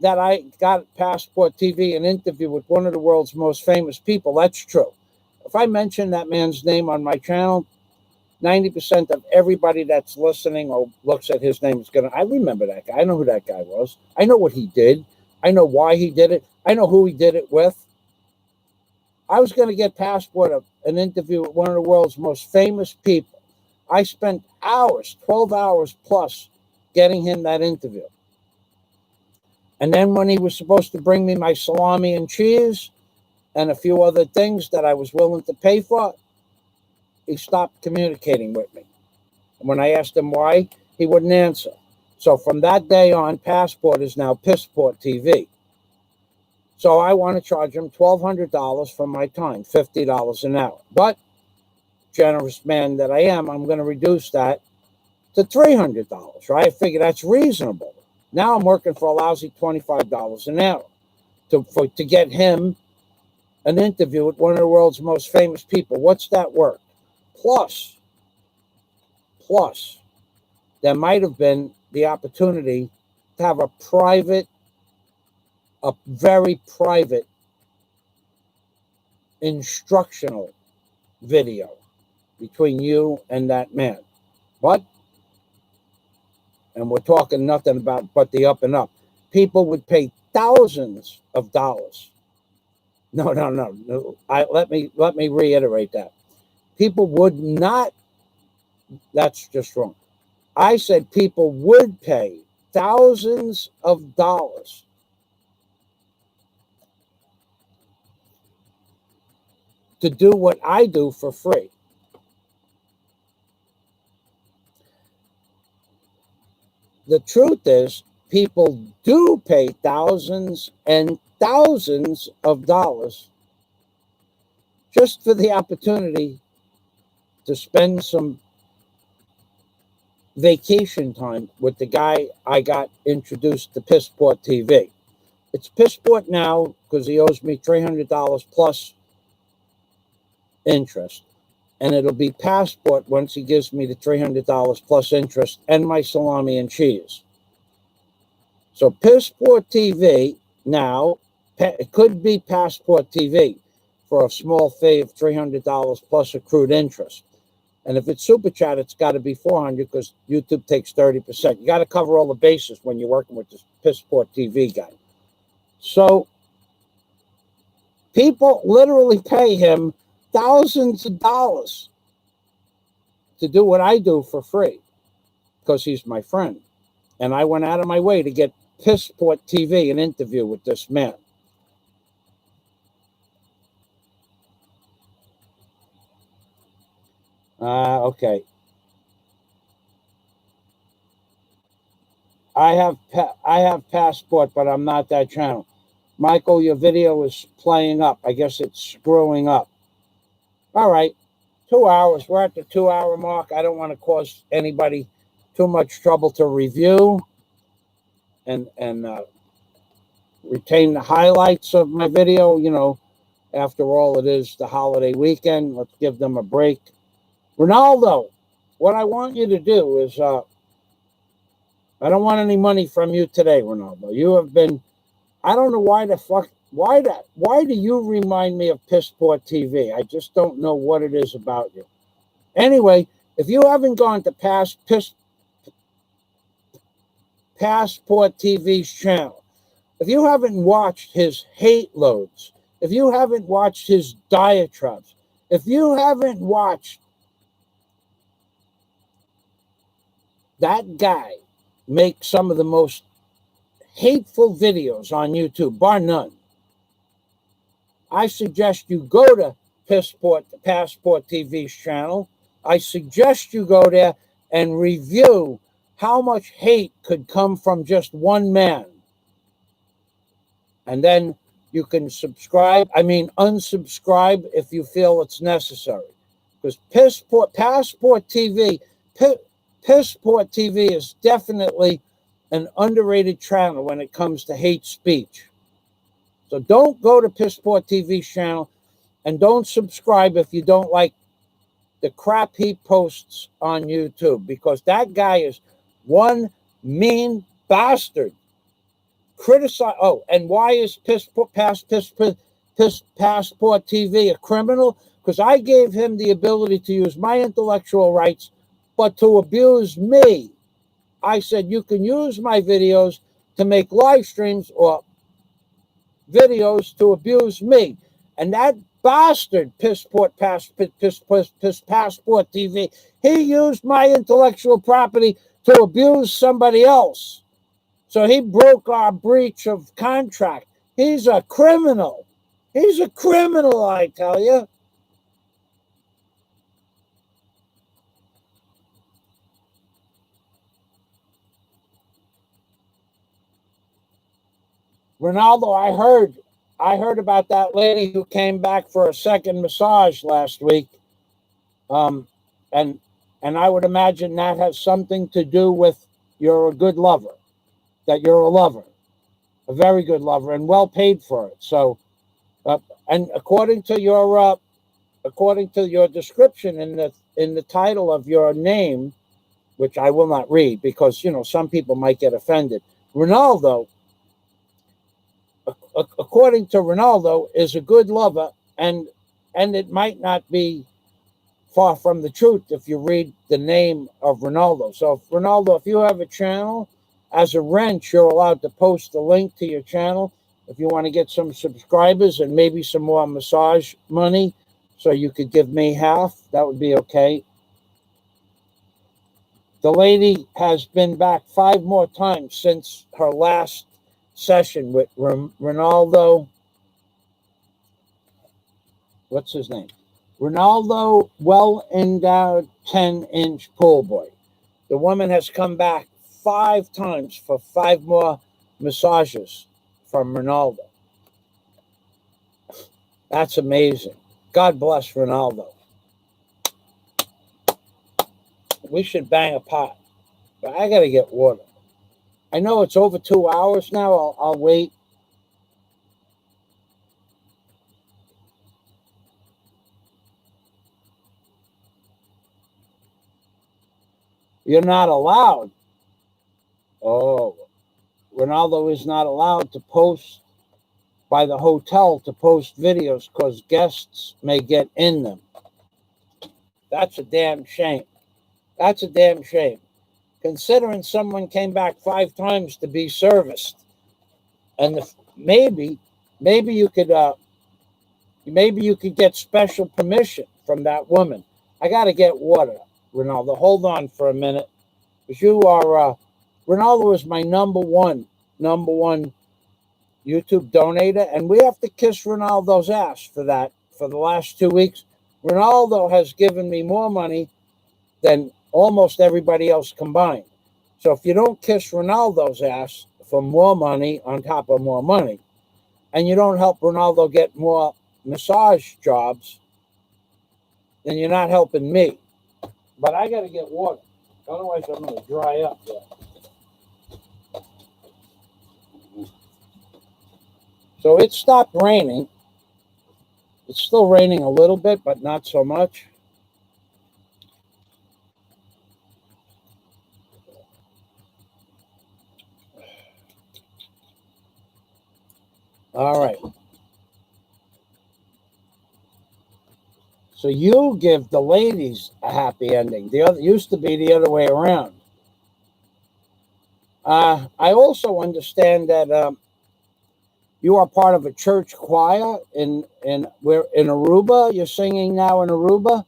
that I got Passport TV an interview with one of the world's most famous people, that's true. If I mention that man's name on my channel, 90% of everybody that's listening or looks at his name is I remember that guy. I know who that guy was. I know what he did. I know why he did it. I know who he did it with. I was going to get Passport an interview with one of the world's most famous people. I spent hours, 12 hours plus, getting him that interview. And then when he was supposed to bring me my salami and cheese and a few other things that I was willing to pay for, he stopped communicating with me. And when I asked him why, he wouldn't answer. So from that day on, Passport is now Pissport TV. So I want to charge him $1,200 for my time, $50 an hour. But, generous man that I am, I'm going to reduce that to $300, right? I figure that's reasonable. Now I'm working for a lousy $25 an hour to get him an interview with one of the world's most famous people. What's that worth? Plus, there might have been the opportunity to have a very private instructional video between you and that man. And we're talking nothing about but the up and up. People would pay thousands of dollars. No. Let me reiterate that. People would not. That's just wrong. I said people would pay thousands of dollars to do what I do for free. The truth is, people do pay thousands and thousands of dollars just for the opportunity to spend some vacation time with the guy I got introduced to Pissport TV. It's Pissport now because he owes me $300 plus interest. And it'll be Passport once he gives me the $300 plus interest and my salami and cheese. So Pissport TV now, it could be Passport TV for a small fee of $300 plus accrued interest. And if it's Super Chat, it's got to be $400 because YouTube takes 30%. You got to cover all the bases when you're working with this Pissport TV guy. So people literally pay him thousands of dollars to do what I do for free because he's my friend. And I went out of my way to get Pissport TV an interview with this man. Okay. I have Passport, but I'm not that channel. Michael, your video is playing up. I guess it's screwing up. All right. 2 hours. We're at the 2 hour mark. I don't want to cause anybody too much trouble to review and retain the highlights of my video. You know, after all, it is the holiday weekend. Let's give them a break. Ronaldo, what I want you to do is, I don't want any money from you today, Ronaldo. You have been, I don't know why the fuck, why do you remind me of Pissport TV? I just don't know what it is about you. Anyway, if you haven't gone to Passport TV's channel, if you haven't watched his hate loads, if you haven't watched his diatribes, if you haven't watched that guy make some of the most hateful videos on YouTube, bar none, I suggest you go to Passport TV's channel. I suggest you go there and review how much hate could come from just one man. And then you can unsubscribe if you feel it's necessary. Because Passport TV is definitely an underrated channel when it comes to hate speech. So don't go to Pissport TV's channel and don't subscribe if you don't like the crap he posts on YouTube, because that guy is one mean bastard. Criticize. Oh, and why is Passport TV a criminal? Because I gave him the ability to use my intellectual rights, but to abuse me. I said, you can use my videos to make live streams or videos to abuse me. And that bastard Passport TV, he used my intellectual property to abuse somebody else. So he broke our breach of contract. He's a criminal. He's a criminal, I tell you. Ronaldo, I heard about that lady who came back for a second massage last week. And I would imagine that has something to do with you're a good lover, that you're a lover, a very good lover, and well paid for it. So, and according to your description in the title of your name, which I will not read because some people might get offended, Ronaldo, according to Ronaldo, is a good lover, and it might not be far from the truth if you read the name of Ronaldo. So, Ronaldo, if you have a channel, as a wrench, you're allowed to post the link to your channel if you want to get some subscribers and maybe some more massage money, so you could give me half. That would be okay. The lady has been back 5 more times since her last session with Ronaldo. What's his name? Ronaldo, well-endowed 10-inch pool boy. The woman has come back 5 times for 5 more massages from Ronaldo. That's amazing. God bless Ronaldo. We should bang a pot, but I got to get water. I know it's over 2 hours now. I'll wait. You're not allowed. Oh, Ronaldo is not allowed to post by the hotel to post videos because guests may get in them. That's a damn shame. That's a damn shame. Considering someone came back 5 times to be serviced, and maybe you could get special permission from that woman. I got to get water, Ronaldo. Hold on for a minute, because you are Ronaldo is my number one YouTube donator, and we have to kiss Ronaldo's ass for that. For the last 2 weeks, Ronaldo has given me more money than almost everybody else combined. So if you don't kiss Ronaldo's ass for more money on top of more money, and you don't help Ronaldo get more massage jobs, then you're not helping me. But I got to get water. Otherwise, I'm going to dry up there. So it stopped raining. It's still raining a little bit, but not so much. All right. So you give the ladies a happy ending. The other used to be the other way around. I also understand that you are part of a church choir in Aruba. You're singing now in Aruba.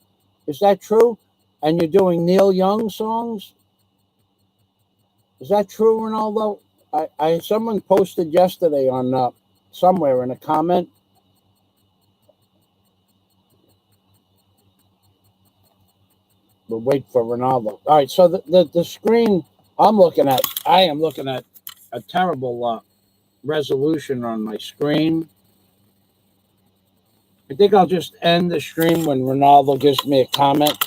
Is that true? And you're doing Neil Young songs. Is that true, Ronaldo? Someone posted yesterday on somewhere in a comment. We'll wait for Ronaldo. All right, so the screen I am looking at a terrible resolution on my screen. I think I'll just end the stream when Ronaldo gives me a comment.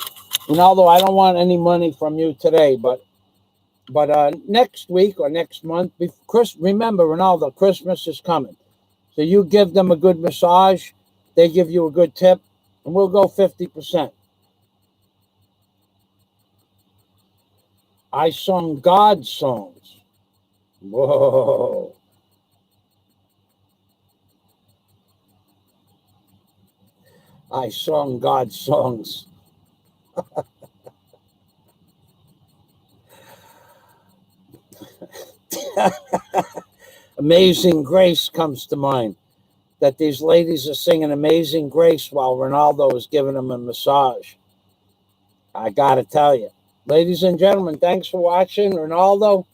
Ronaldo, I don't want any money from you today, but next week or next month, remember, Ronaldo, Christmas is coming. So you give them a good massage, they give you a good tip, and we'll go 50%. I sung God songs. Whoa. I sung God songs. Amazing Grace comes to mind. That these ladies are singing Amazing Grace while Ronaldo is giving them a massage. I got to tell you. Ladies and gentlemen, thanks for watching. Ronaldo,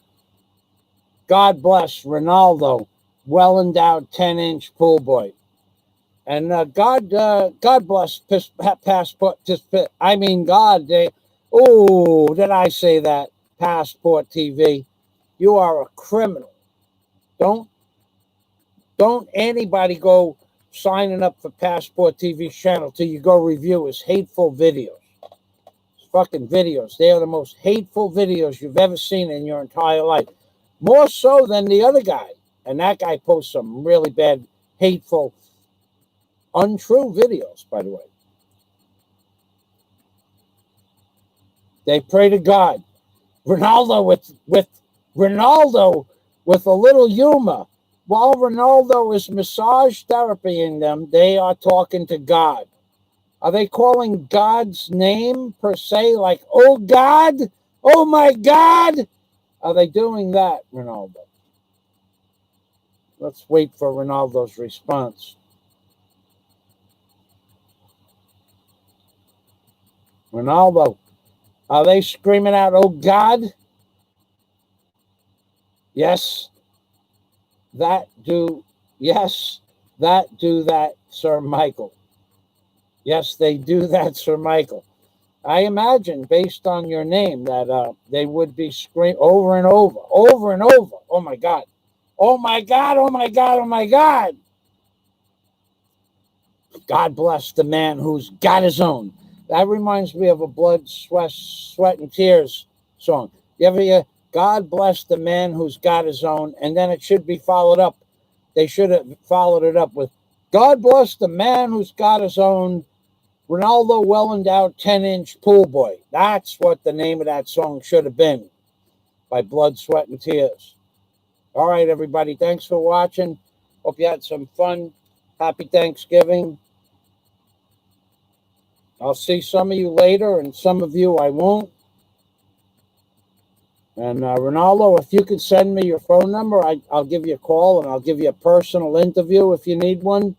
God bless Ronaldo, well-endowed 10-inch pool boy. And God bless Passport. Did I say that? Passport TV. You are a criminal. Don't anybody go signing up for Passport TV's channel till you go review his hateful videos. His fucking videos. They are the most hateful videos you've ever seen in your entire life. More so than the other guy. And that guy posts some really bad, hateful, untrue videos, by the way. They pray to God. Ronaldo with a little humor. While Ronaldo is massage therapying them, they are talking to God. Are they calling God's name per se? Like, oh God, oh my God. Are they doing that, Ronaldo? Let's wait for Ronaldo's response. Ronaldo, are they screaming out, oh God? Yes, that, Sir Michael. Yes, they do that, Sir Michael. I imagine, based on your name, that they would be screaming over and over. Oh my God. Oh my God, oh my God, oh my God. God bless the man who's got his own. That reminds me of a Blood, Sweat, and Tears song. You ever hear, God bless the man who's got his own, and then it should be followed up. They should have followed it up with, God bless the man who's got his own Ronaldo well-endowed 10-inch pool boy. That's what the name of that song should have been, by Blood, Sweat, and Tears. All right, everybody. Thanks for watching. Hope you had some fun. Happy Thanksgiving. I'll see some of you later, and some of you I won't. And Ronaldo, if you could send me your phone number, I'll give you a call, and I'll give you a personal interview if you need one.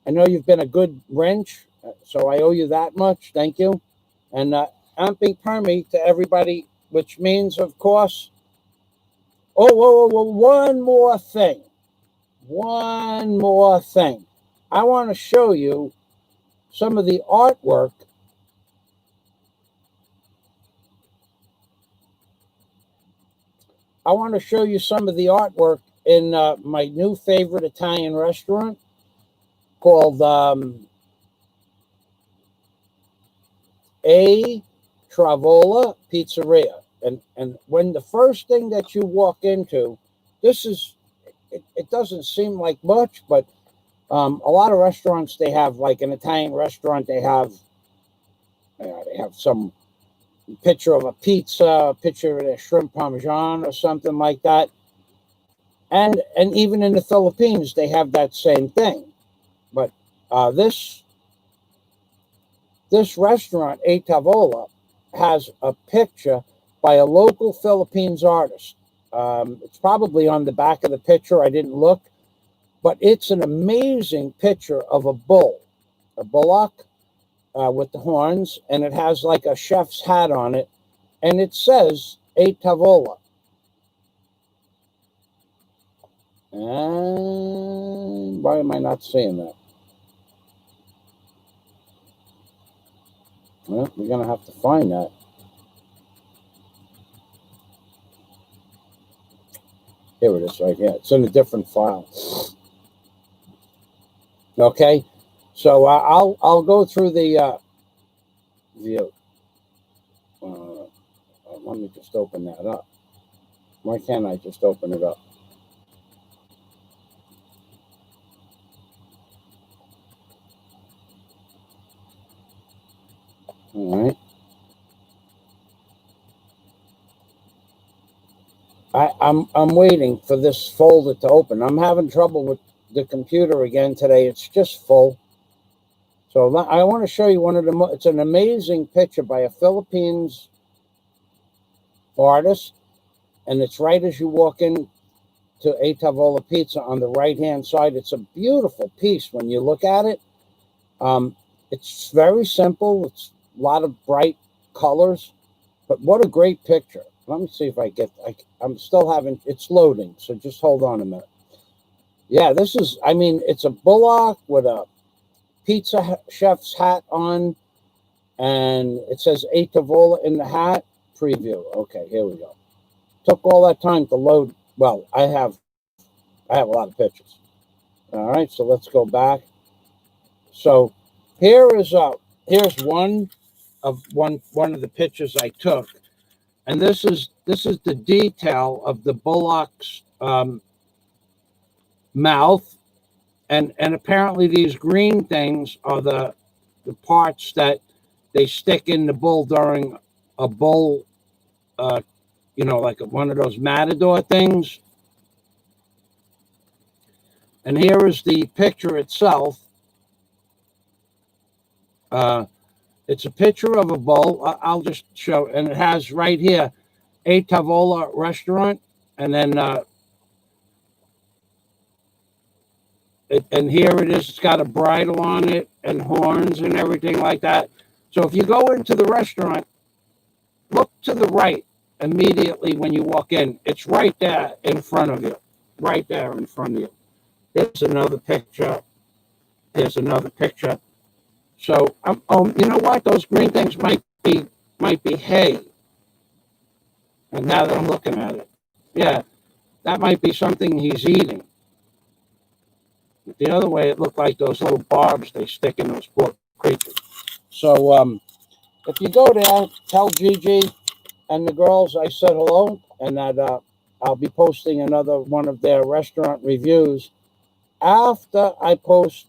I know you've been a good wrench, so I owe you that much. Thank you. And amping permi to everybody, which means, of course, one more thing. One more thing. I want to show you some of the artwork in my new favorite Italian restaurant called A Travola Pizzeria. And when the first thing that you walk into, it doesn't seem like much, but a lot of restaurants, they have, like an Italian restaurant, they have some picture of a pizza, a picture of a shrimp parmesan or something like that. And even in the Philippines, they have that same thing. But this restaurant, A Tavola, has a picture by a local Philippines artist. It's probably on the back of the picture. I didn't look. But it's an amazing picture of a bull, a bullock with the horns, and it has like a chef's hat on it, and it says A Tavola. And why am I not seeing that? Well, we're going to have to find that. Here it is right here. It's in a different file. Okay, so I'll go through the let me just open that up. Why can't I just open it up? All right. I'm waiting for this folder to open. I'm having trouble with the computer again today. It's just full. So I want to show you one of the. It's an amazing picture by a Philippines artist, and it's right as you walk in to A Tavola Pizza on the right-hand side. It's a beautiful piece when you look at it. It's very simple. It's a lot of bright colors, but what a great picture. Let me see if I get, I'm still having, it's loading, so just hold on a minute. Yeah, this is, I mean, it's a bullock with a pizza chef's hat on, and it says A Tavola in the hat. Preview. Okay, here we go. Took all that time to load. Well, I have a lot of pictures. All right, so let's go back. So here's one of the pictures I took. And this is the detail of the bullock's mouth, and apparently these green things are the parts that they stick in the bull during a bull, like one of those matador things. And here is the picture itself. It's a picture of a bull. I'll just show, and it has right here A Tavola restaurant, and then and here it is. It's got a bridle on it and horns and everything like that. So if you go into the restaurant, look to the right immediately when you walk in. It's right there in front of you. Right there in front of you. Here's another picture. Here's another picture. So, you know what? Those green things might be hay. And now that I'm looking at it, yeah, that might be something he's eating. The other way, it looked like those little barbs they stick in those poor creatures. So if you go there, tell Gigi and the girls I said hello, and that I'll be posting another one of their restaurant reviews after I post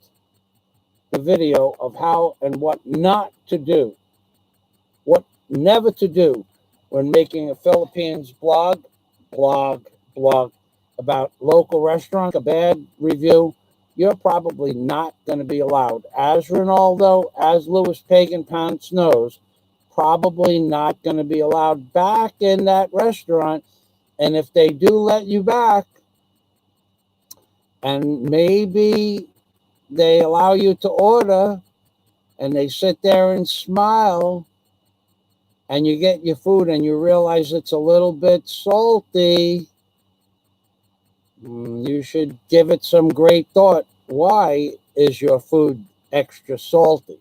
the video of how and what not to do, what never to do when making a Philippines blog about local restaurant, a bad review. You're probably not going to be allowed. As Ronaldo, as Louis Pagan Pants knows, probably not going to be allowed back in that restaurant. And if they do let you back, and maybe they allow you to order, and they sit there and smile, and you get your food and you realize it's a little bit salty, you should give it some great thought. Why is your food extra salty?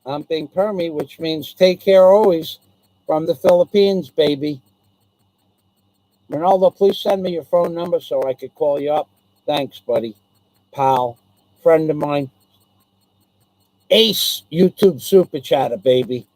I'm being Permy, which means take care always from the Philippines, baby. Ronaldo, please send me your phone number so I could call you up. Thanks, buddy. Pal. Friend of mine. Ace YouTube Super Chatter, baby.